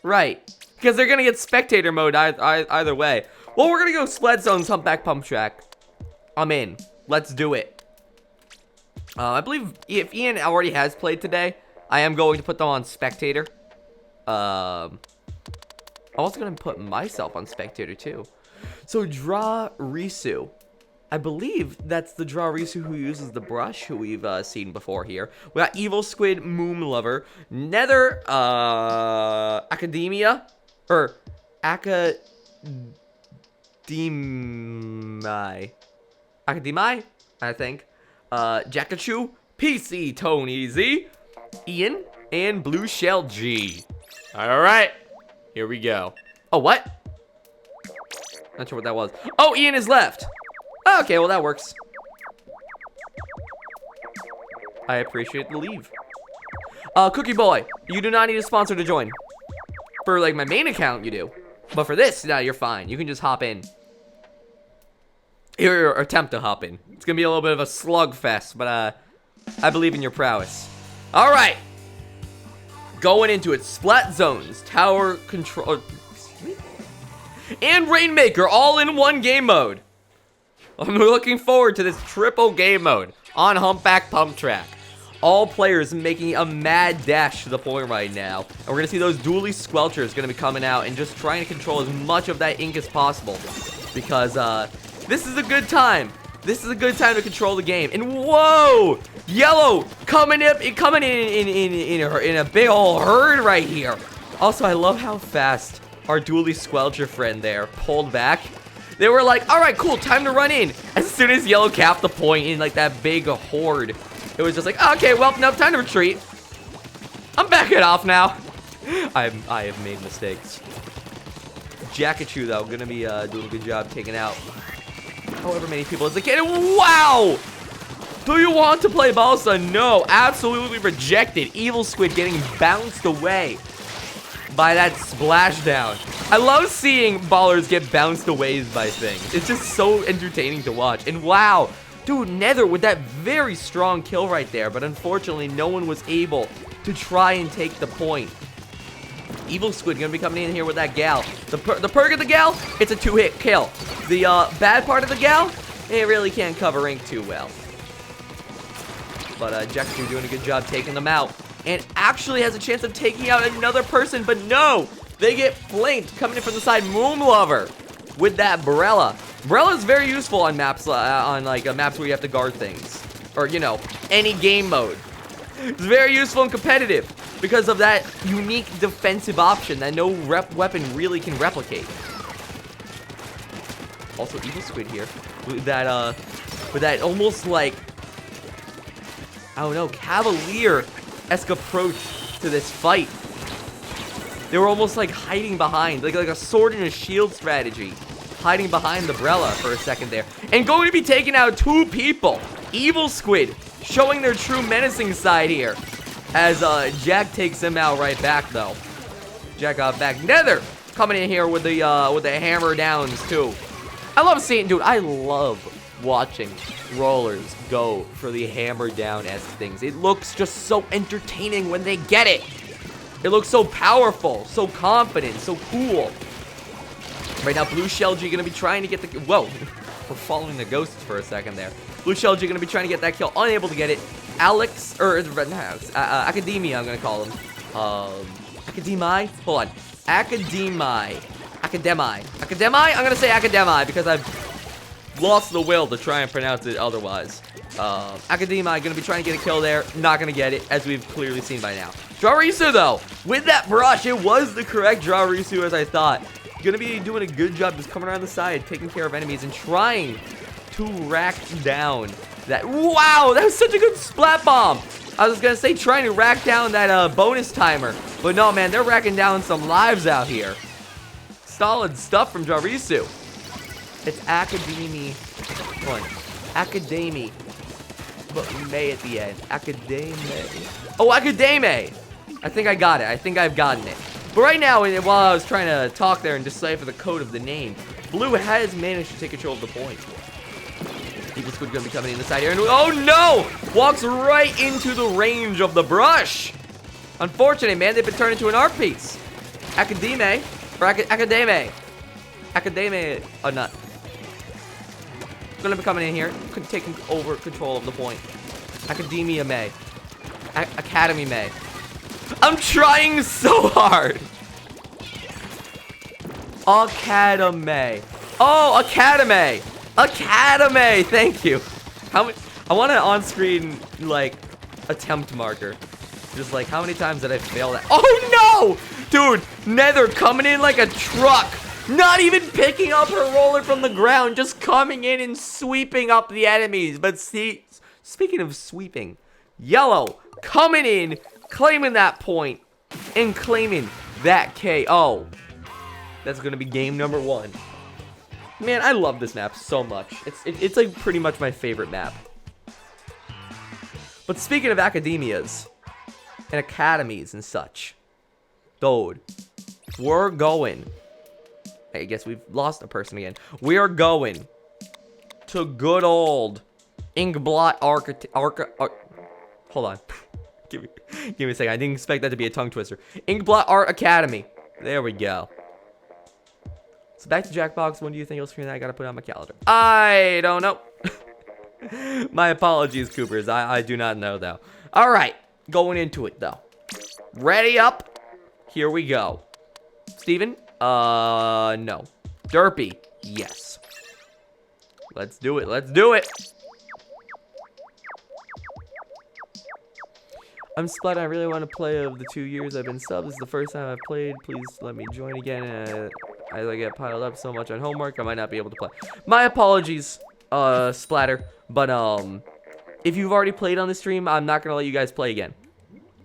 Right. Because they're going to get spectator mode either way. Well, we're going to go Splat Zones, Humpback Pump Track. I'm in. Let's do it. I believe if Ian already has played today, I am going to put them on spectator. I'm also going to put myself on spectator too. So Draw Risu. I believe that's the Draw Risu who uses the brush, who we've seen before here. We got Evil Squid, Moon Lover, Nether, Academia, or Academai, I think. Jakachu, PC Tony Z, Ian, and Blue Shell G. Alright, here we go. Oh, what? Not sure what that was. Oh, Ian is left. Okay, well that works. I appreciate the leave. Cookie Boy, you do not need a sponsor to join. For like my main account, you do. But for this, no, you're fine. You can just hop in. Or attempt to hop in. It's gonna be a little bit of a slugfest, but I believe in your prowess. Alright. Going into it. Splat Zones, Tower Control, and Rainmaker all in 1 game mode. I'm looking forward to this triple game mode on Humpback Pump Track. All players making a mad dash to the point right now. And we're going to see those dually squelchers going to be coming out and just trying to control as much of that ink as possible. Because this is a good time. This is a good time to control the game. And whoa! Yellow coming in a big old herd right here. Also, I love how fast our dually squelcher friend there pulled back. They were like, all right, cool, time to run in. As soon as Yellow capped the point in like that big horde, it was just like, okay, well, no, time to retreat. I'm backing off now. I have made mistakes. Jakachu, though, gonna be doing a good job taking out however many people as they can. Wow! Do you want to play Balsa? No, absolutely rejected. Evil Squid getting bounced away by that splashdown. I love seeing ballers get bounced away by things. It's just so entertaining to watch. And wow, dude, Nether with that very strong kill right there, but unfortunately no one was able to try and take the point. Evil Squid gonna be coming in here with that gal. The perk of the gal, it's a 2-hit kill. The bad part of the gal, it really can't cover ink too well. But Jakachu doing a good job taking them out. And actually has a chance of taking out another person, but no! They get flanked coming in from the side. Moon Lover with that Brella. Brella is very useful on maps, maps where you have to guard things. Or, you know, any game mode. It's very useful and competitive because of that unique defensive option that no weapon really can replicate. Also, Evil Squid here with that almost like, I don't know, Cavalier-esque approach to this fight. They were almost like hiding behind, like a sword and a shield strategy. Hiding behind the Brella for a second there. And going to be taking out 2 people. Evil Squid showing their true menacing side here. As Jack takes him out right back though. Jack got back. Nether coming in here with the hammer downs too. I love seeing, dude, I love watching rollers go for the hammer down-esque things. It looks just so entertaining when they get it. It looks so powerful, so confident, so cool. Right now, Blue Shell G gonna be trying to get the... Whoa, we're following the ghosts for a second there. Blue Shell G gonna be trying to get that kill, unable to get it. Alex, or Academia, I'm gonna call him. Academai? Hold on. Academai. I'm gonna say Academai because I've lost the will to try and pronounce it otherwise. Academia gonna be trying to get a kill there. Not gonna get it, as we've clearly seen by now. Drawrisu, though, with that brush, it was the correct Drawrisu, as I thought. Gonna be doing a good job just coming around the side, taking care of enemies, and trying to rack down that. Wow, that was such a good splat bomb. I was gonna say trying to rack down that bonus timer, but no, man, they're racking down some lives out here. Solid stuff from Drawrisu. It's Academy. Academy. But May at the end. Academy. Oh, Academy. I think I got it. I think I've gotten it. But right now, while I was trying to talk there and decipher the code of the name, Blue has managed to take control of the point. Evil Squid gonna be coming in the side here, and oh no! Walks right into the range of the brush. Unfortunate, man. They've been turned into an art piece. Academy. Or Academy. Academy. Oh, not. Gonna be coming in here, taking over control of the point. Academia May. Academy May. I'm trying so hard. Academy. Oh, Academy. Academy. Thank you. How many? I want an on-screen like attempt marker. Just like how many times did I fail that? Oh no, dude! Nether coming in like a truck. Not even picking up her roller from the ground, just coming in and sweeping up the enemies. But see, speaking of sweeping, Yellow coming in, claiming that point, and claiming that KO. That's gonna be game number 1. Man, I love this map so much. It's like pretty much my favorite map. But speaking of academias and academies and such, dude, we're going. I guess we've lost a person again. We are going to good old Inkblot hold on. Give me a second. I didn't expect that to be a tongue twister. Inkblot Art Academy. There we go. So back to Jackbox. When do you think you'll stream that? I gotta put it on my calendar. I don't know. My apologies, Coopers. I do not know, though. All right. Going into it, though. Ready up. Here we go. Steven? No. Derpy? Yes. Let's do it. Let's do it. I'm Splat. I really want to play of the 2 years I've been subbed. This is the first time I've played. Please let me join again. As I get piled up so much on homework, I might not be able to play. My apologies, Splatter. But, if you've already played on the stream, I'm not going to let you guys play again.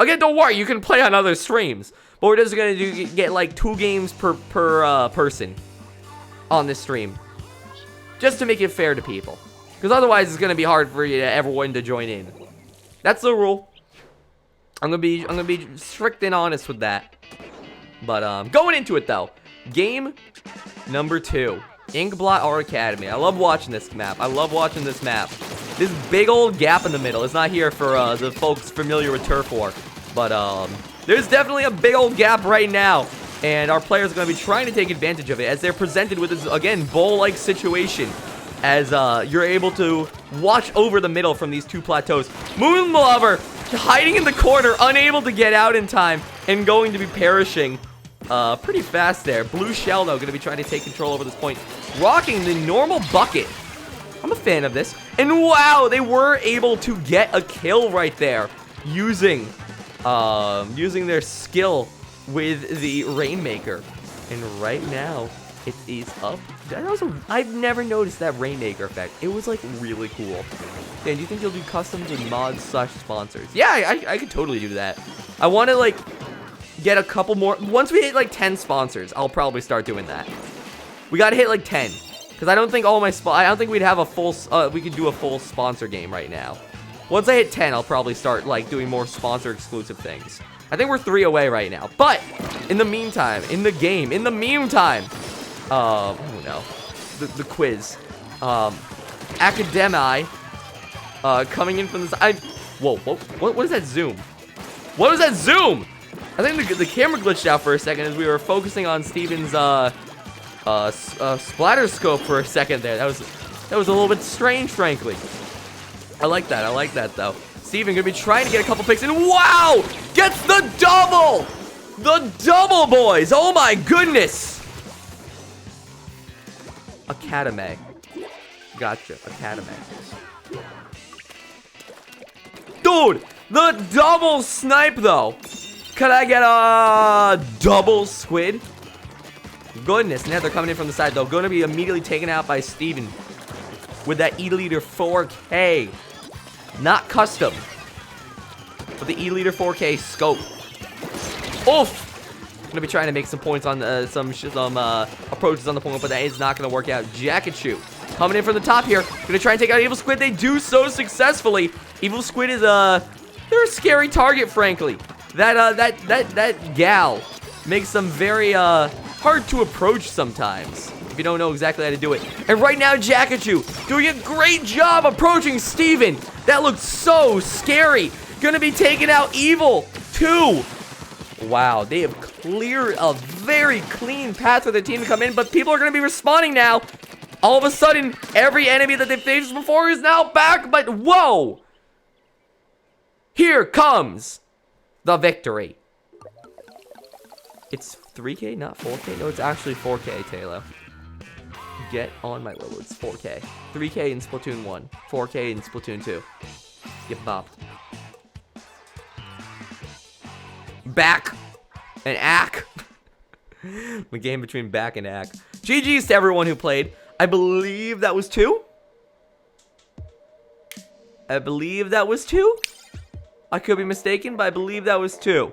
Again, don't worry. You can play on other streams. But we're just going to get like 2 games per person on this stream. Just to make it fair to people. Because otherwise, it's going to be hard for everyone to join in. That's the rule. I'm gonna be strict and honest with that. But going into it though, game number 2, Inkblot Art Academy. I love watching this map. I love watching this map. This big old gap in the middle is not here for the folks familiar with Turf War, but there's definitely a big old gap right now, and our players are gonna be trying to take advantage of it as they're presented with this again bowl-like situation. As you're able to watch over the middle from these 2 plateaus. Moon Lover hiding in the corner, unable to get out in time, and going to be perishing pretty fast there. Blue Shell, though, going to be trying to take control over this point. Rocking the normal bucket. I'm a fan of this. And wow, they were able to get a kill right there using their skill with the Rainmaker. And right now, it is up. I've never noticed that Rainmaker effect. It was like really cool. Dan, do you think you'll do customs and mods / sponsors? Yeah, I could totally do that. I want to like get a couple more. Once we hit like 10 sponsors, I'll probably start doing that. We gotta hit like 10, because I don't think all my I don't think we'd have a full. We could do a full sponsor game right now. Once I hit 10, I'll probably start like doing more sponsor exclusive things. I think we're 3 away right now. But in the meantime, in the meantime. Oh no, the quiz, Academi, coming in from the side. Whoa, what is that zoom? What was that zoom? I think the camera glitched out for a second as we were focusing on Steven's splatter scope for a second there. That was a little bit strange, frankly. I like that though. Steven gonna be trying to get a couple picks, and wow, gets the double, boys. Oh my goodness. Academy. Gotcha. Academy. Dude, the double snipe, though. Could I get a double squid? Goodness, now they're coming in from the side, though. Going to be immediately taken out by Steven with that E-Liter 4K. Not custom, but the E-Liter 4K scope. Oof! Gonna be trying to make some points on some approaches on the point, but that is not gonna work out. Jacket Shoe coming in from the top here. Gonna try and take out Evil Squid. They do so successfully. Evil Squid is they're a scary target, frankly. That gal makes them very hard to approach sometimes if you don't know exactly how to do it. And right now, Jacket Shoe doing a great job approaching Steven. That looks so scary. Gonna be taking out Evil too. Wow, they have cleared a very clean path for the team to come in, but people are going to be respawning now. All of a sudden, every enemy that they've faced before is now back, but whoa! Here comes the victory. It's 3K, not 4K? No, it's actually 4K, Taylor. Get on my level, it's 4K. 3K in Splatoon 1, 4K in Splatoon 2. Get bopped. Back and Ack. The game between Back and Ack. GG's to everyone who played. I believe that was 2. I believe that was 2. I could be mistaken, but I believe that was 2.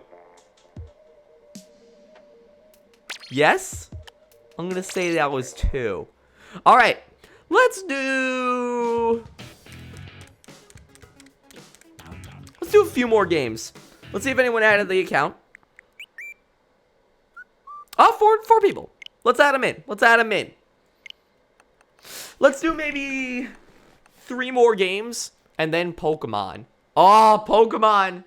Yes? I'm gonna say that was 2. Alright. Let's do a few more games. Let's see if anyone added the account. Oh, four people. Let's add them in. Let's add them in. Let's do maybe 3 more games and then Pokemon. Oh, Pokemon.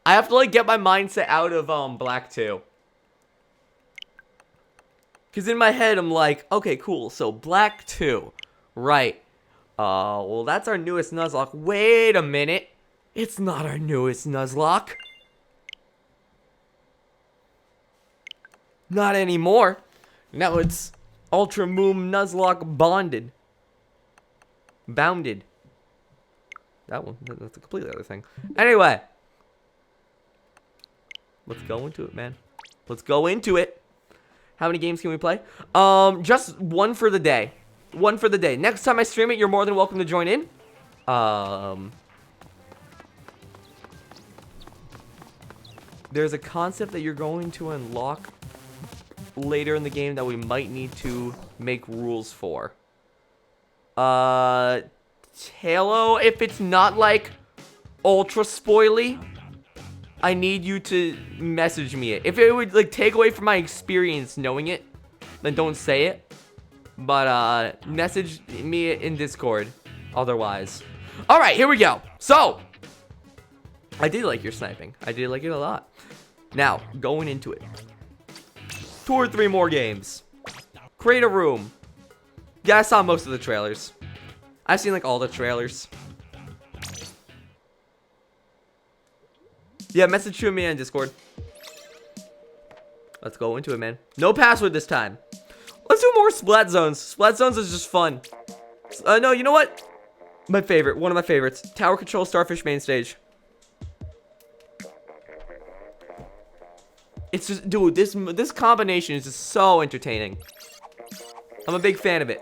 I have to, like, get my mindset out of Black 2. Because in my head, I'm like, okay, cool. So, Black 2. Right. Well, that's our newest Nuzlocke. Wait a minute. It's not our newest Nuzlocke. Not anymore. Now it's Ultra Moon Nuzlocke Bonded. Bounded. That one, that's a completely other thing. Anyway. Let's go into it, man. Let's go into it. How many games can we play? Just one for the day. One for the day. Next time I stream it, you're more than welcome to join in. There's a concept that you're going to unlock later in the game that we might need to make rules for. Halo, if it's not like ultra spoily, I need you to message me it. If it would like take away from my experience knowing it, then don't say it. But message me it in Discord otherwise. All right, here we go. So, I did like your sniping. I did like it a lot. Now, going into it. 2 or 3 more games. Create a room. Yeah, I saw most of the trailers. I've seen like all the trailers. Yeah, message to me on Discord. Let's go into it, man. No password this time. Let's do more Splat Zones. Splat Zones is just fun. No, you know what? My favorite. One of my favorites. Tower Control Starfish Main Stage. It's just, dude, this combination is just so entertaining. I'm a big fan of it.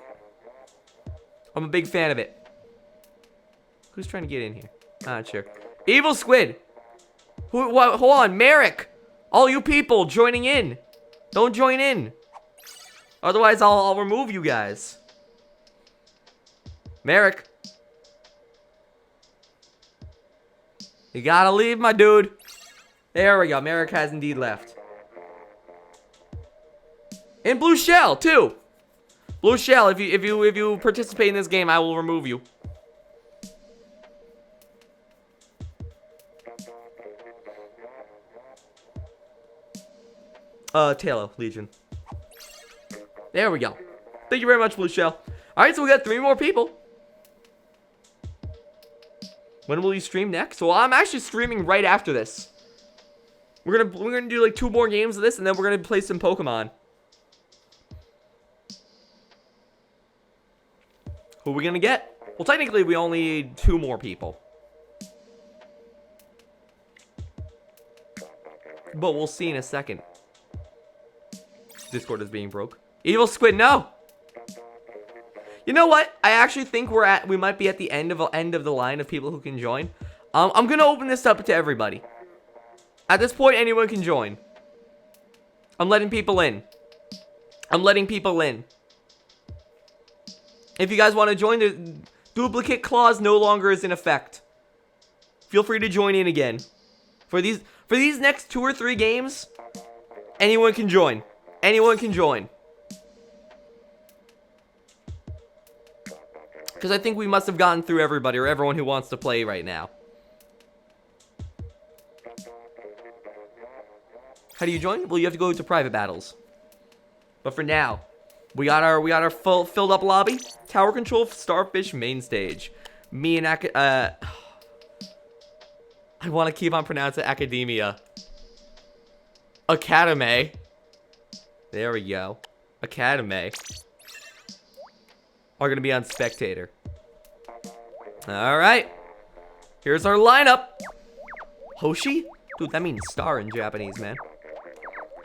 I'm a big fan of it. Who's trying to get in here? Not sure. Evil Squid. Hold on, Merrick. All you people joining in. Don't join in. Otherwise, I'll remove you guys. Merrick. You gotta leave, my dude. There we go. Merrick has indeed left. And Blue Shell too. Blue Shell, if you participate in this game, I will remove you. Taylor, Legion. There we go. Thank you very much, Blue Shell. Alright, so we got 3 more people. When will you stream next? Well, I'm actually streaming right after this. We're gonna do like 2 more games of this, and then we're gonna play some Pokemon. Who are we gonna get? Well, technically, we only need 2 more people. But we'll see in a second. Discord is being broke. Evil Squid, no! You know what? I actually think we might be at the end of the line of people who can join. I'm gonna open this up to everybody. At this point, anyone can join. I'm letting people in. I'm letting people in. If you guys want to join, the duplicate clause no longer is in effect. Feel free to join in again. For these next 2 or 3 games, anyone can join. Anyone can join. Because I think we must have gotten through everybody or everyone who wants to play right now. How do you join? Well, you have to go to private battles. But for now, we got our filled up lobby. Tower control, Starfish main stage. Me and I want to keep on pronouncing Academia. Academy. There we go. Academy. Are going to be on spectator. Alright. Here's our lineup. Hoshi? Dude, that means star in Japanese, man.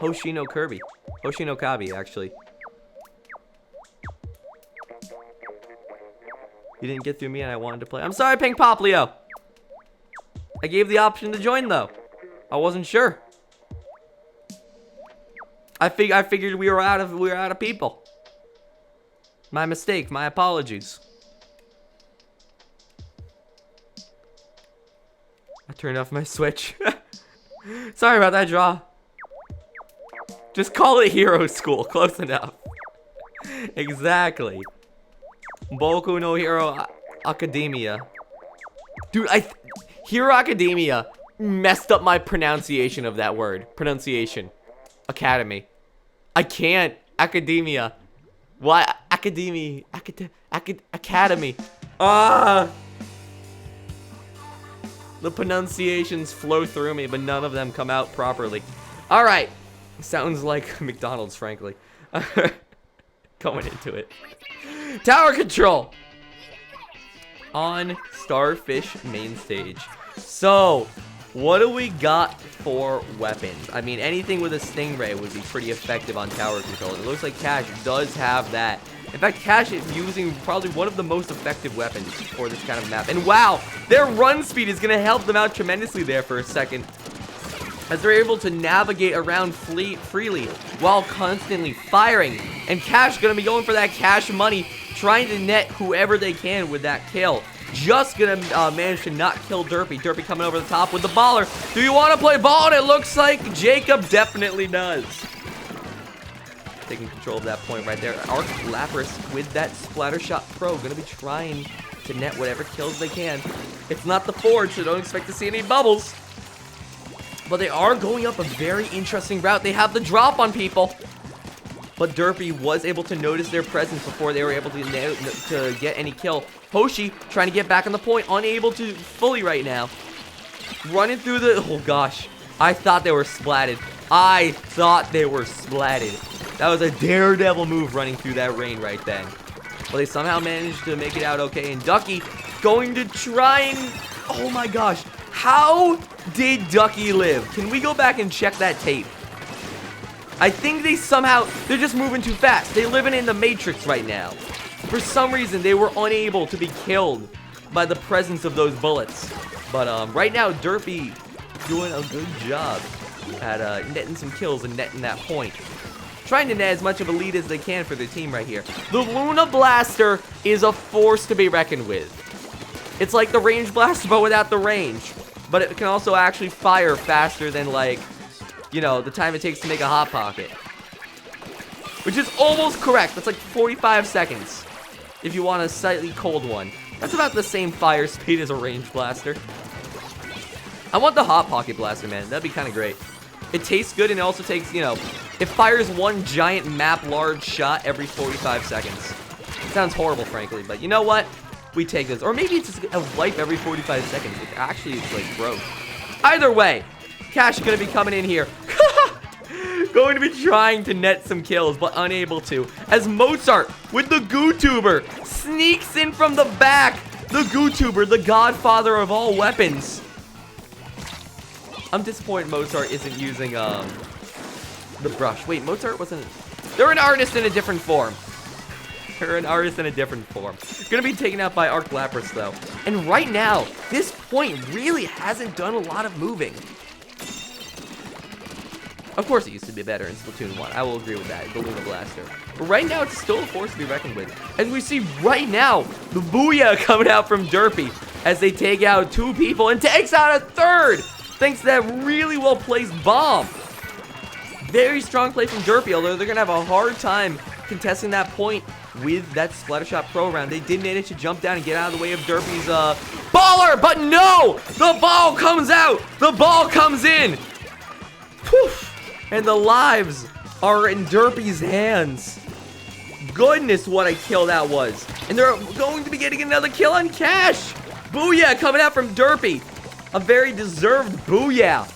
Hoshi no Kirby. Hoshi no Kabi, actually. You didn't get through me and I wanted to play. I'm sorry, Pink Poplio. I gave the option to join, though. I wasn't sure. I figured we were out of people. My mistake. My apologies. I turned off my Switch. Sorry about that, draw. Just call it Hero School. Close enough. Exactly. Boku no Hero Academia. Dude, Hero Academia messed up my pronunciation of that word. Pronunciation. Academy. I can't. Academia. Why? Academy. Academy. The pronunciations flow through me, but none of them come out properly. Alright. Sounds like McDonald's, frankly. Going into it. Tower control! On Starfish main stage. So, what do we got for weapons? I mean, anything with a Stingray would be pretty effective on tower control. It looks like Cash does have that. In fact, Cash is using probably one of the most effective weapons for this kind of map. And wow, their run speed is going to help them out tremendously there for a second, as they're able to navigate around freely while constantly firing. And Cash going to be going for that cash money, trying to net whoever they can with that kill. Just going to manage to not kill Derpy. Derpy coming over the top with the baller. Do you want to play ball? And it looks like Jacob definitely does. Taking control of that point right there. Arc Lapras with that Splattershot Pro going to be trying to net whatever kills they can. It's not the Forge, so don't expect to see any bubbles. But they are going up a very interesting route. They have the drop on people. But Derpy was able to notice their presence before they were able to get any kill. Hoshi trying to get back on the point. Unable to fully right now. Running through the... Oh, gosh. I thought they were splatted. I thought they were splatted. That was a daredevil move running through that rain right then. But they somehow managed to make it out okay. And Ducky going to try and... Oh, my gosh. How did Ducky live? Can we go back and check that tape? I think they're just moving too fast. They're living in the Matrix right now. For some reason, they were unable to be killed by the presence of those bullets. But right now, Derpy doing a good job at netting some kills and netting that point. Trying to net as much of a lead as they can for their team right here. The Luna Blaster is a force to be reckoned with. It's like the range blaster, but without the range. But it can also actually fire faster than, like, you know, the time it takes to make a Hot Pocket. Which is almost correct. That's like 45 seconds. If you want a slightly cold one. That's about the same fire speed as a range blaster. I want the Hot Pocket blaster, man. That'd be kind of great. It tastes good, and it also takes, you know, it fires one giant map large shot every 45 seconds. It sounds horrible, frankly, but you know what? We take this. Or maybe it's just a wipe every 45 seconds. It actually is like broke. Either way, Cash is going to be coming in here. Going to be trying to net some kills, but unable to. As Mozart, with the GooTuber, sneaks in from the back. The GooTuber, the godfather of all weapons. I'm disappointed Mozart isn't using, the brush. Wait, Mozart wasn't... They're an artist in a different form. They're an artist in a different form. Gonna be taken out by Arc Lapras, though. And right now, this point really hasn't done a lot of moving. Of course, it used to be better in Splatoon 1. I will agree with that, the Luna Blaster. But right now, it's still a force to be reckoned with. As we see right now, the Booyah coming out from Derpy as they take out 2 people and takes out a 3rd, thanks to that really well-placed bomb. Very strong play from Derpy, although they're going to have a hard time contesting that point with that Splattershot Pro round. They did manage to jump down and get out of the way of Derpy's baller, but no! The ball comes out! The ball comes in! Poof! And the lives are in Derpy's hands. Goodness, what a kill that was. And they're going to be getting another kill on Cash. Booyah coming out from Derpy. A very deserved booyah.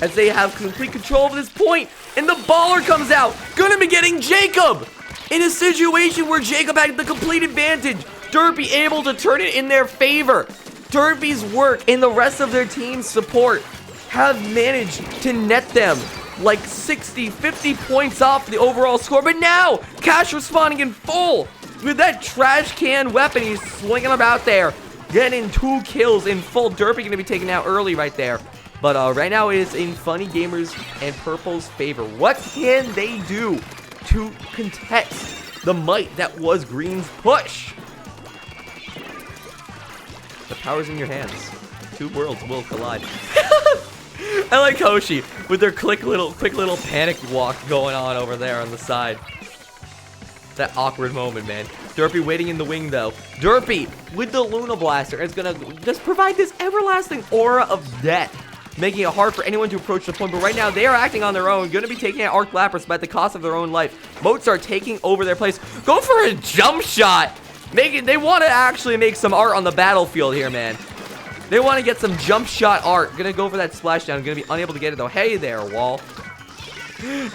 As they have complete control of this point. And the baller comes out. Gonna be getting Jacob. In a situation where Jacob had the complete advantage. Derpy able to turn it in their favor. Derpy's work and the rest of their team's support have managed to net them like 60, 50 points off the overall score. But now, Cash responding in full with that trash can weapon. He's swinging them out there, getting 2 kills in full. Derpy going to be taken out early right there. But right now it is in Funny Gamers and Purple's favor. What can they do to contest the might that was Green's push? The power's in your hands. 2 worlds will collide. I like Hoshi with their quick little panic walk going on over there on the side. That awkward moment, man. Derpy waiting in the wing, though. Derpy with the Luna Blaster is going to just provide this everlasting aura of death, making it hard for anyone to approach the point. But right now, they are acting on their own, going to be taking out Arc Lapras, but at the cost of their own life. Mozart taking over their place. Go for a jump shot. They want to actually make some art on the battlefield here, man. They want to get some jump shot art. Gonna go for that splashdown. Gonna be unable to get it though. Hey there, wall.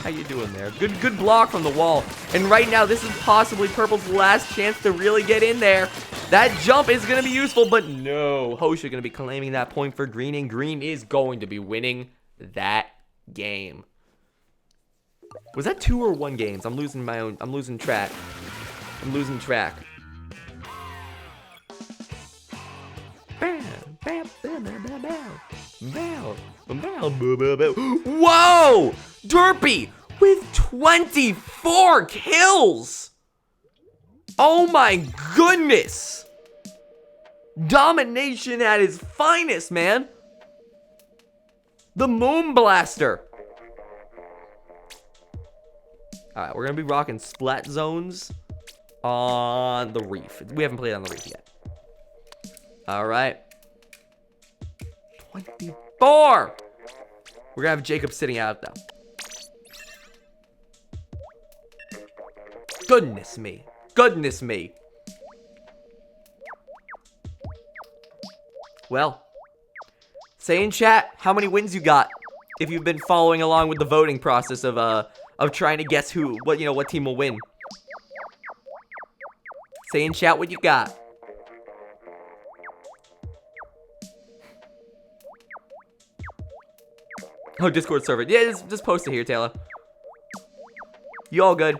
How you doing there? Good block from the wall. And right now, this is possibly Purple's last chance to really get in there. That jump is gonna be useful, but no. Hoshi gonna be claiming that point for Green, and Green is going to be winning that game. Was that 2 or 1 games? I'm losing track. I'm losing track. Whoa! Derpy with 24 kills! Oh my goodness! Domination at its finest, man! The Moon Blaster! Alright, we're gonna be rocking Splat Zones on the Reef. We haven't played on the Reef yet. Alright. 24! We're gonna have Jacob sitting out, though. Goodness me. Goodness me. Well, say in chat how many wins you got if you've been following along with the voting process of trying to guess what team will win. Say in chat what you got. Oh, Discord server. Yeah, just post it here, Taylor. You all good?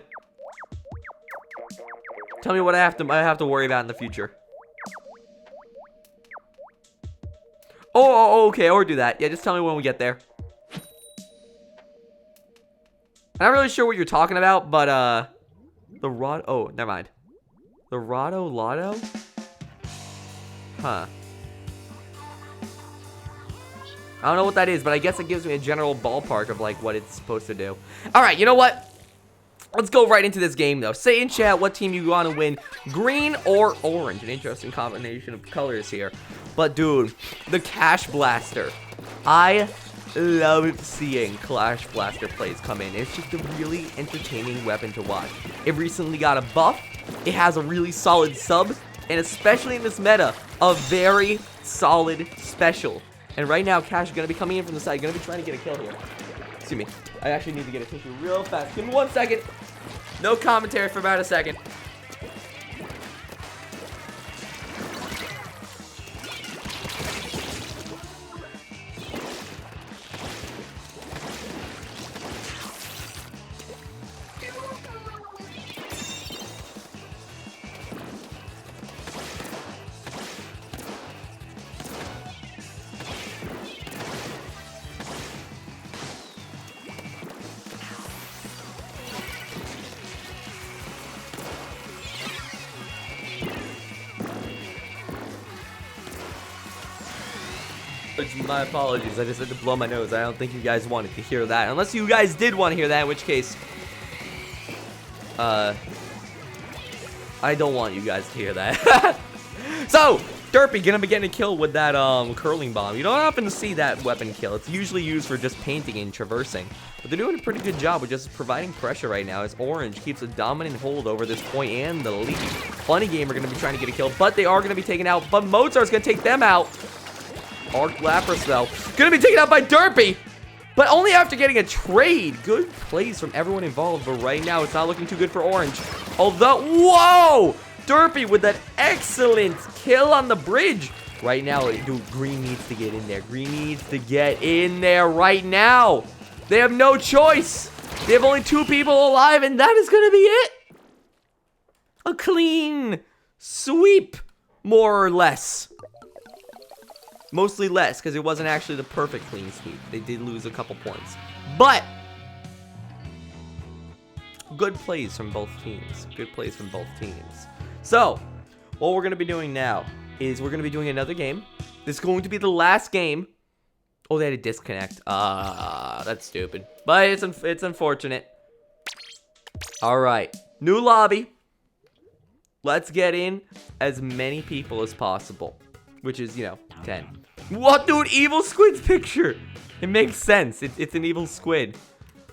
Tell me what I have to worry about in the future. Oh, okay, or do that. Yeah, just tell me when we get there. I'm not really sure what you're talking about, but the Rod. Oh, never mind. The Rado Lotto? Huh. I don't know what that is, but I guess it gives me a general ballpark of like what it's supposed to do. All right, you know what? Let's go right into this game, though. Say in chat what team you want to win, green or orange. An interesting combination of colors here. But, dude, the Cash Blaster. I love seeing Cash Blaster plays come in. It's just a really entertaining weapon to watch. It recently got a buff. It has a really solid sub. And especially in this meta, a very solid special. And right now, Cash is going to be coming in from the side. Going to be trying to get a kill here. excuse me. I actually need to get a tissue real fast. Give me 1 second. No commentary for about a second. My apologies, I just had to blow my nose. I don't think you guys wanted to hear that. Unless you guys did want to hear that, in which case, I don't want you guys to hear that. So, Derpy gonna be getting a kill with that curling bomb. You don't often see that weapon kill. It's usually used for just painting and traversing. But they're doing a pretty good job with just providing pressure right now as Orange keeps a dominant hold over this point and the lead. Funny Game are gonna be trying to get a kill, but they are gonna be taken out. But Mozart's gonna take them out. Arc Lapras, though, gonna be taken out by Derpy, but only after getting a trade. Good plays from everyone involved, but right now it's not looking too good for Orange. Although, whoa! Derpy with that excellent kill on the bridge. Right now, dude, Green needs to get in there. Green needs to get in there right now. They have no choice. They have only 2 people alive, and that is gonna be it. A clean sweep, more or less. Mostly less, because it wasn't actually the perfect clean sweep. They did lose a couple points. But good plays from both teams. Good plays from both teams. So, what we're going to be doing now is we're going to be doing another game. This is going to be the last game. Oh, they had a disconnect. That's stupid. But it's unfortunate. Alright. New lobby. Let's get in as many people as possible. Which is, 10. What, dude? Evil Squid's picture. It makes sense. It's an evil squid.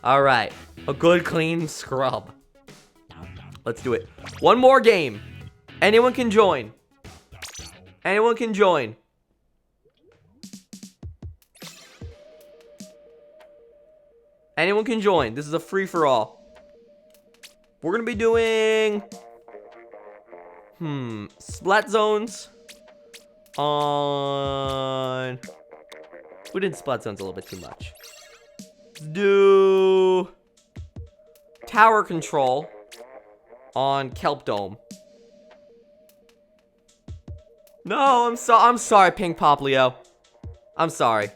Alright. A good, clean scrub. Let's do it. One more game. Anyone can join. Anyone can join. Anyone can join. This is a free-for-all. We're going to be doing... Splat zones. On... We did Splat zones a little bit too much. Do... Tower control. On Kelp Dome. No, I'm sorry, Pink Poplio. I'm sorry.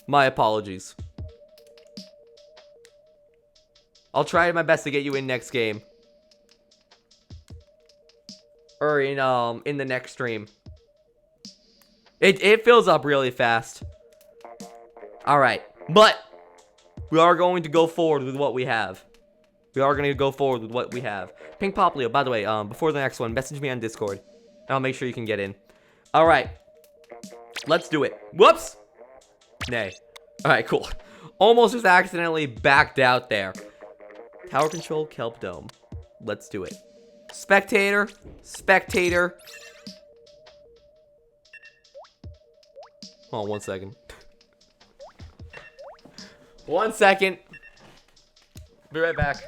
My apologies. I'll try my best to get you in next game. Or in the next stream. It fills up really fast. Alright. But we are going to go forward with what we have. We are going to go forward with what we have. Pink Poplio, by the way, before the next one, message me on Discord. And I'll make sure you can get in. Alright. Let's do it. Whoops! Nay. Alright, cool. Almost just accidentally backed out there. Tower control, Kelp Dome. Let's do it. Spectator. Spectator. Hold on 1 second. 1 second. Be right back.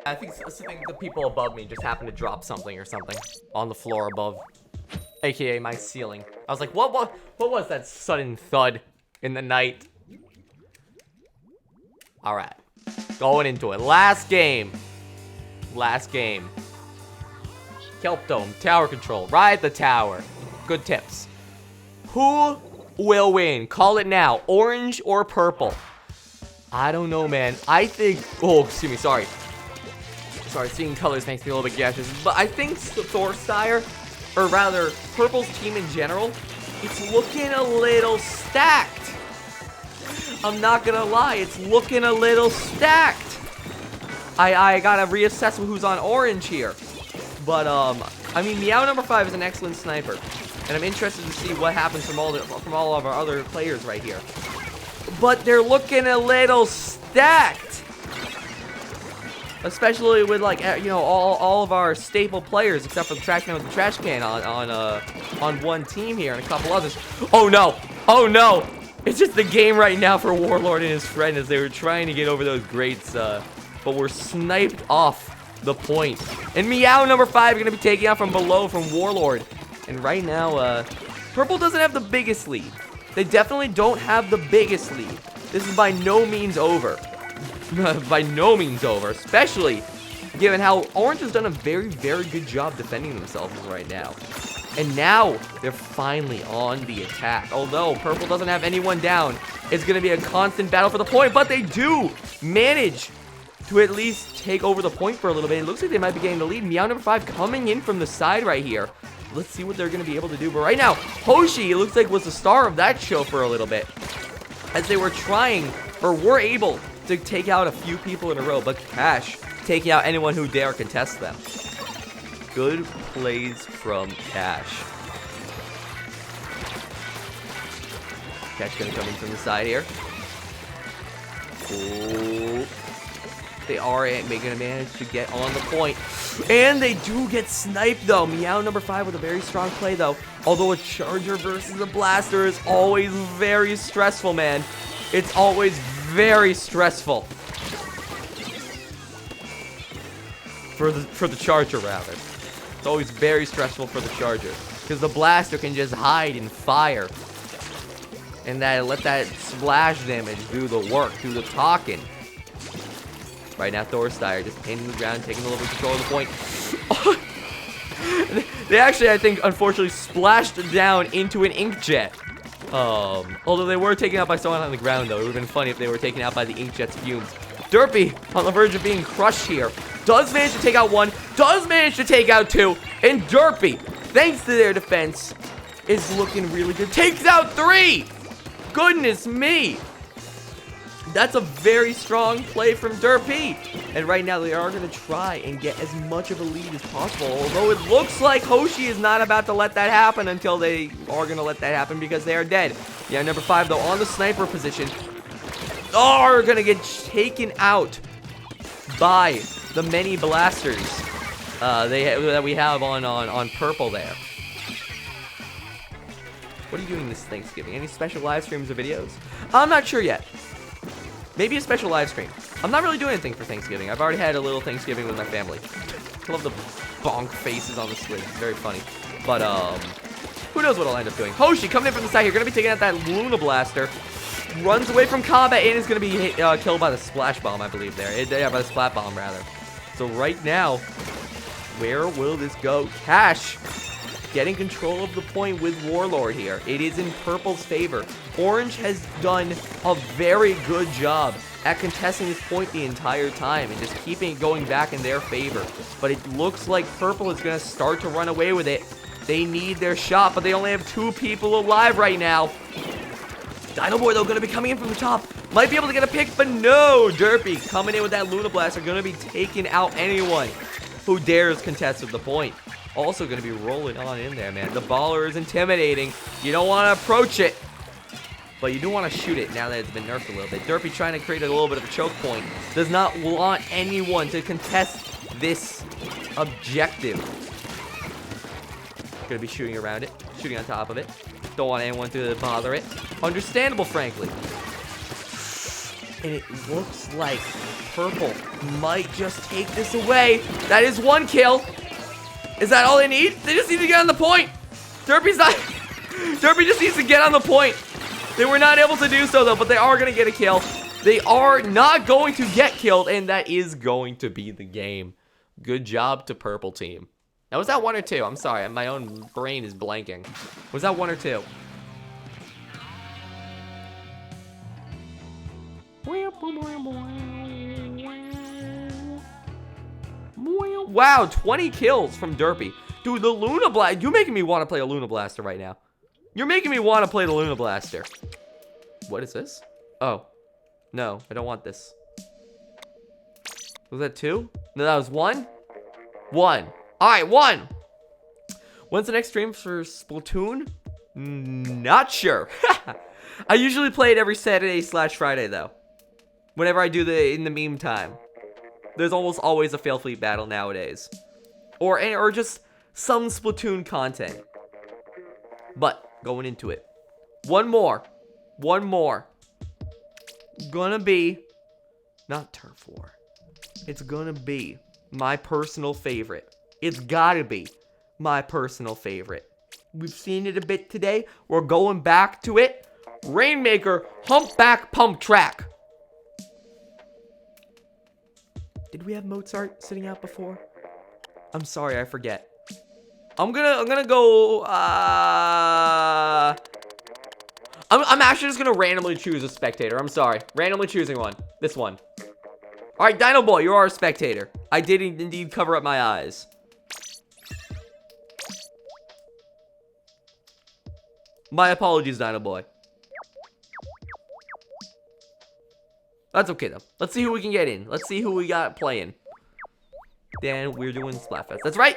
I think the people above me just happened to drop something or something on the floor above, aka my ceiling. I was like, what was that sudden thud in the night? All right, going into it. Last game. Last game. Kelp Dome, tower control, ride the tower. Good tips. Who will win? Call it now. Orange or purple? I don't know, man. I think. Oh, excuse me. Sorry. Sorry, seeing colors makes me a little bit gaseous. But I think Thorsteyer, or rather, Purple's team in general, it's looking a little stacked. I'm not gonna lie, it's looking a little stacked. I gotta reassess who's on Orange here. But, I mean, Meow number 5 is an excellent sniper. And I'm interested to see what happens from all of our other players right here. but they're looking a little stacked. Especially with, like, you know, all of our staple players, except for the trash man with the trash can on one team here and a couple others. Oh no! Oh no! It's just the game right now for Warlord and his friend as they were trying to get over those grates, but were sniped off the point. And Meow number 5 are going to be taking out from below from Warlord. And right now, Purple doesn't have the biggest lead. They definitely don't have the biggest lead. This is by no means over. By no means over, especially given how Orange has done a very, very good job defending themselves right now. And now they're finally on the attack. Although Purple doesn't have anyone down, it's going to be a constant battle for the point, but they do manage to at least take over the point for a little bit. It looks like they might be getting the lead. Meow number 5 coming in from the side right here. Let's see what they're going to be able to do. But right now, Hoshi, it looks like, was the star of that show for a little bit, as they were trying, or were able to take out a few people in a row, but Cash taking out anyone who dare contest them. Good plays from Cash. Cash gonna come in from the side here. Ooh. They are gonna manage to get on the point. And they do get sniped though. Meow number 5 with a very strong play though. Although a charger versus a blaster is always very stressful, man. It's always very stressful. For the charger, rather. It's always very stressful for the charger. Because the blaster can just hide and fire. And let that splash damage do the work, do the talking. Right now, Thorsteyer just pinning the ground, taking a little bit of control of the point. They actually, I think, unfortunately splashed down into an inkjet. Although they were taken out by someone on the ground, though. It would have been funny if they were taken out by the inkjet's fumes. Derpy on the verge of being crushed here. Does manage to take out 1. Does manage to take out 2. And Derpy, thanks to their defense, is looking really good. Takes out 3. Goodness me. That's a very strong play from Derpy. And right now, they are going to try and get as much of a lead as possible. Although it looks like Hoshi is not about to let that happen until they are going to let that happen because they are dead. Yeah, number 5, though, on the sniper position, are going to get taken out by the many blasters that we have on Purple there. What are you doing this Thanksgiving? Any special live streams or videos? I'm not sure yet. Maybe a special live stream. I'm not really doing anything for Thanksgiving. I've already had a little Thanksgiving with my family. I love the bonk faces on the screen. It's very funny. But, who knows what I'll end up doing. Hoshi coming in from the side here. Going to be taking out that Luna Blaster. Runs away from combat and is going to be killed by the Splash Bomb, I believe, there. Yeah, by the Splat Bomb, rather. So right now, where will this go? Cash getting control of the point with Warlord here. It is in Purple's favor. Orange has done a very good job at contesting this point the entire time and just keeping it going back in their favor. But it looks like Purple is going to start to run away with it. They need their shot, but they only have 2 people alive right now. Dino Boy, though, going to be coming in from the top. Might be able to get a pick, but no. Derpy coming in with that Luna Blast are going to be taking out anyone who dares contest with the point. Also going to be rolling on in there, man. The baller is intimidating. You don't want to approach it, but you do want to shoot it now that it's been nerfed a little bit. Derpy trying to create a little bit of a choke point. Does not want anyone to contest this objective. Going to be shooting around it, shooting on top of it. Don't want anyone to bother it. Understandable, frankly. And it looks like Purple might just take this away. That is 1 kill. Is that all they need? They just need to get on the point. Derpy just needs to get on the point. They were not able to do so, though, but they are going to get a kill. They are not going to get killed, and that is going to be the game. Good job to Purple team. Now, was that 1 or 2? I'm sorry, my own brain is blanking. Was that 1 or 2? Wow, 20 kills from Derpy. Dude, the Luna Blaster. You're making me want to play a Luna Blaster right now. You're making me want to play the Luna Blaster. What is this? Oh. No, I don't want this. Was that 2? No, that was 1? 1. Alright, 1. When's the next stream for Splatoon? Not sure. I usually play it every Saturday/Friday, though. Whenever I do in the meme time. There's almost always a Fail Fleet battle nowadays. Or just some Splatoon content. But, going into it. One more. Gonna be... Not Turf War. It's gonna be my personal favorite. It's gotta be my personal favorite. We've seen it a bit today. We're going back to it. Rainmaker Humpback Pump Track. Did we have Mozart sitting out before? I'm sorry, I forget. I'm gonna go, I'm actually just gonna randomly choose a spectator. I'm sorry. Randomly choosing one. This one. Alright, Dino Boy, you're our spectator. I did indeed cover up my eyes. My apologies, Dino Boy. That's okay, though. Let's see who we can get in. Let's see who we got playing. Then we're doing Splatfest. That's right!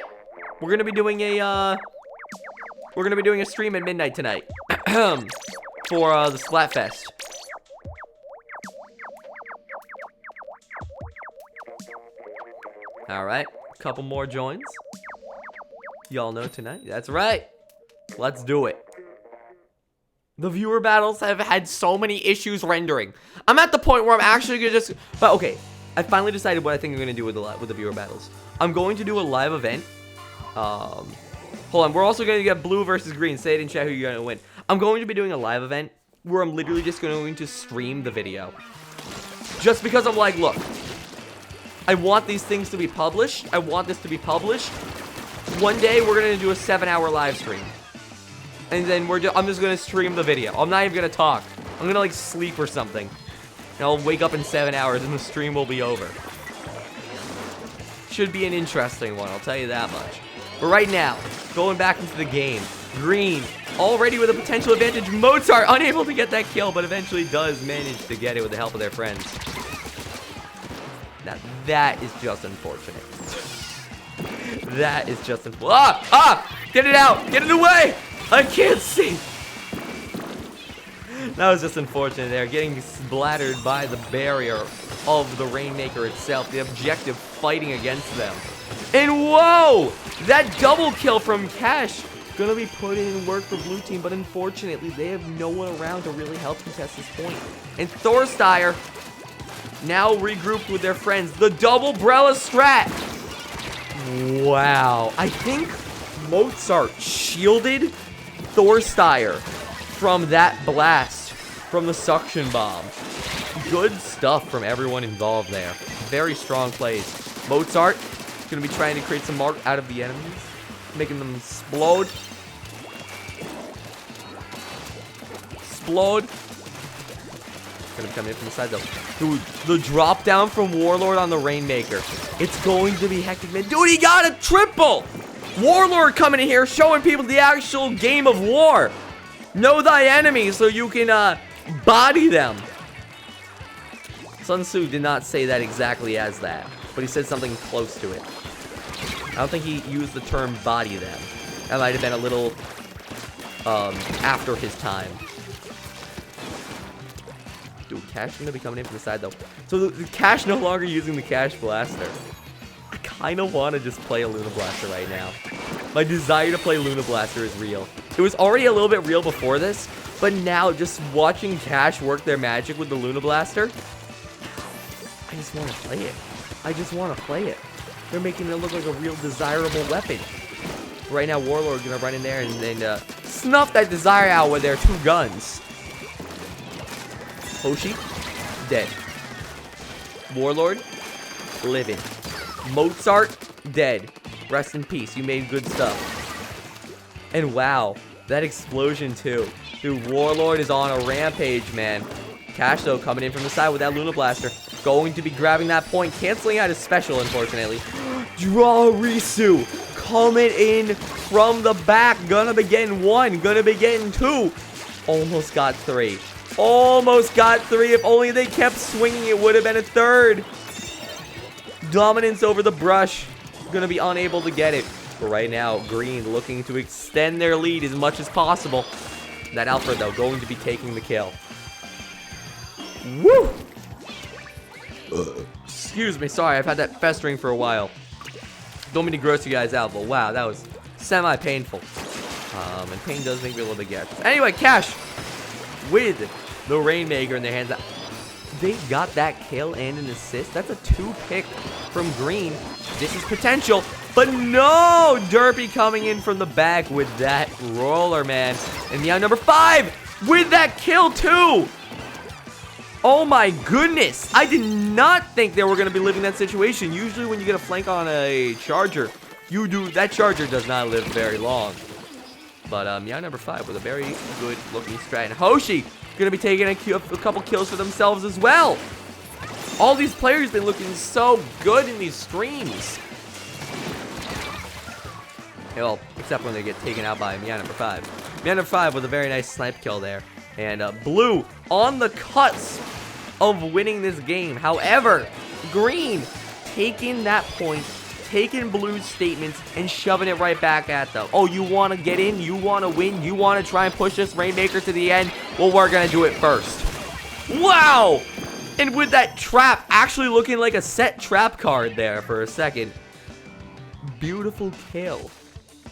We're gonna be doing a, stream at midnight tonight. For, the Splatfest. Alright. Couple more joins. Y'all know tonight. That's right. Let's do it. The viewer battles have had so many issues rendering. I'm at the point where I'm actually gonna just... But, okay. I finally decided what I think I'm gonna do with the viewer battles. I'm going to do a live event. Hold on. We're also gonna get blue versus green. Say it in chat who you're gonna win. I'm going to be doing a live event where I'm literally just going to stream the video. Just because I'm like, look, I want these things to be published. I want this to be published. One day, we're going to do a 7-hour live stream. And then I'm just going to stream the video. I'm not even going to talk. I'm going to, like, sleep or something. And I'll wake up in 7 hours and the stream will be over. Should be an interesting one, I'll tell you that much. But right now, going back into the game. Green, already with a potential advantage. Mozart, unable to get that kill, but eventually does manage to get it with the help of their friends. Now, that is just unfortunate. That is just unfortunate. Get it out! Get it away! I can't see! That was just unfortunate there. Getting splattered by the barrier of the Rainmaker itself. The objective fighting against them. And whoa! That double kill from Cash. Gonna be put in work for blue team, but unfortunately, they have no one around to really help contest this point. And Thorsteyer now regrouped with their friends. The double Brella strat. Wow. I think Mozart shielded Thorsteyer from that blast from the suction bomb. Good stuff from everyone involved there. Very strong plays. Mozart gonna be trying to create some mark out of the enemies, making them explode. Gonna be coming in from the side though. Dude, the drop down from Warlord on the Rainmaker. It's going to be hectic, man. Dude, he got a triple! Warlord coming in here, showing people the actual game of war. Know thy enemies so you can body them. Sun Tzu did not say that exactly as that, but he said something close to it. I don't think he used the term body them. That might have been a little after his time. Dude, Cash gonna be coming in from the side though. So the Cash no longer using the Cash Blaster. I kind of want to just play a Luna Blaster right now. My desire to play Luna Blaster is real. It was already a little bit real before this, but now just watching Cash work their magic with the Luna Blaster, I just want to play it. I just want to play it. They're making it look like a real desirable weapon. Right now, Warlord's gonna run in there and then snuff that desire out with their 2 guns. Hoshi, dead. Warlord, living. Mozart, dead. Rest in peace. You made good stuff. And wow, that explosion too. Dude, Warlord is on a rampage, man. Cash, though, coming in from the side with that Luna Blaster. Going to be grabbing that point. Canceling out his special, unfortunately. Draw Risu. Coming in from the back. Gonna be getting 1. Gonna be getting 2. Almost got 3. Almost got 3. If only they kept swinging, it would have been a 3rd. Dominance over the brush. Gonna be unable to get it. But right now, Green looking to extend their lead as much as possible. That Alfred, though, going to be taking the kill. Woo! Excuse me, sorry, I've had that festering for a while. Don't mean to gross you guys out, but wow, that was semi-painful. And pain does make me a little bit gaseous. Anyway, Cash with the Rainmaker in their hands. They got that kill and an assist. That's a 2-pick from Green. This is potential, but no! Derpy coming in from the back with that roller, man. And Meow number 5 with that kill, too. Oh my goodness. I did not think they were going to be living that situation. Usually when you get a flank on a charger, that charger does not live very long. But Meow number 5 with a very good looking strat. And Hoshi going to be taking a couple kills for themselves as well. All these players been looking so good in these streams. Well, except when they get taken out by Meow number 5. Meow number 5 with a very nice snipe kill there. And Blue on the cusp of winning this game. However, Green taking that point, taking Blue's statements, and shoving it right back at them. Oh, you want to get in? You want to win? You want to try and push this Rainmaker to the end? Well, we're going to do it first. Wow! And with that trap, actually looking like a set trap card there for a second. Beautiful kill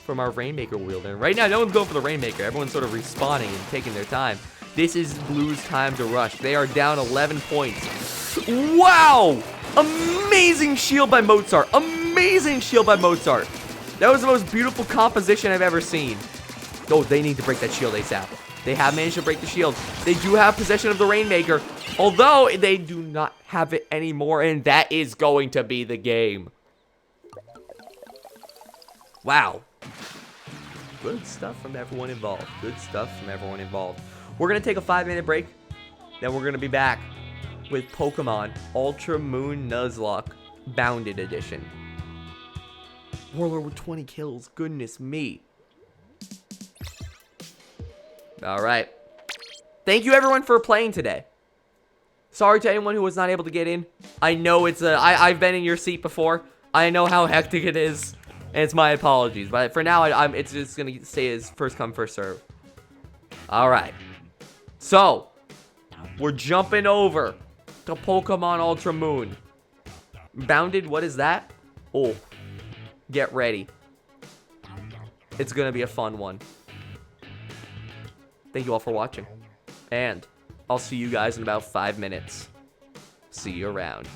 from our Rainmaker wielder. Right now, no one's going for the Rainmaker. Everyone's sort of respawning and taking their time. This is Blue's time to rush. They are down 11 points. Wow! Amazing shield by Mozart. Amazing shield by Mozart. That was the most beautiful composition I've ever seen. Oh, they need to break that shield ASAP. They have managed to break the shield. They do have possession of the Rainmaker, although they do not have it anymore, and that is going to be the game. Wow. Good stuff from everyone involved. Good stuff from everyone involved. We're going to take a 5-minute break. Then we're going to be back with Pokemon Ultra Moon Nuzlocke Bounded Edition. Warlord with 20 kills. Goodness me. Alright. Thank you everyone for playing today. Sorry to anyone who was not able to get in. I know it's I've been in your seat before. I know how hectic it is. And it's my apologies. But for now, it's just going to stay as first come, first serve. Alright. So, we're jumping over to Pokemon Ultra Moon. Bounded, what is that? Oh, get ready. It's going to be a fun one. Thank you all for watching. And I'll see you guys in about 5 minutes. See you around.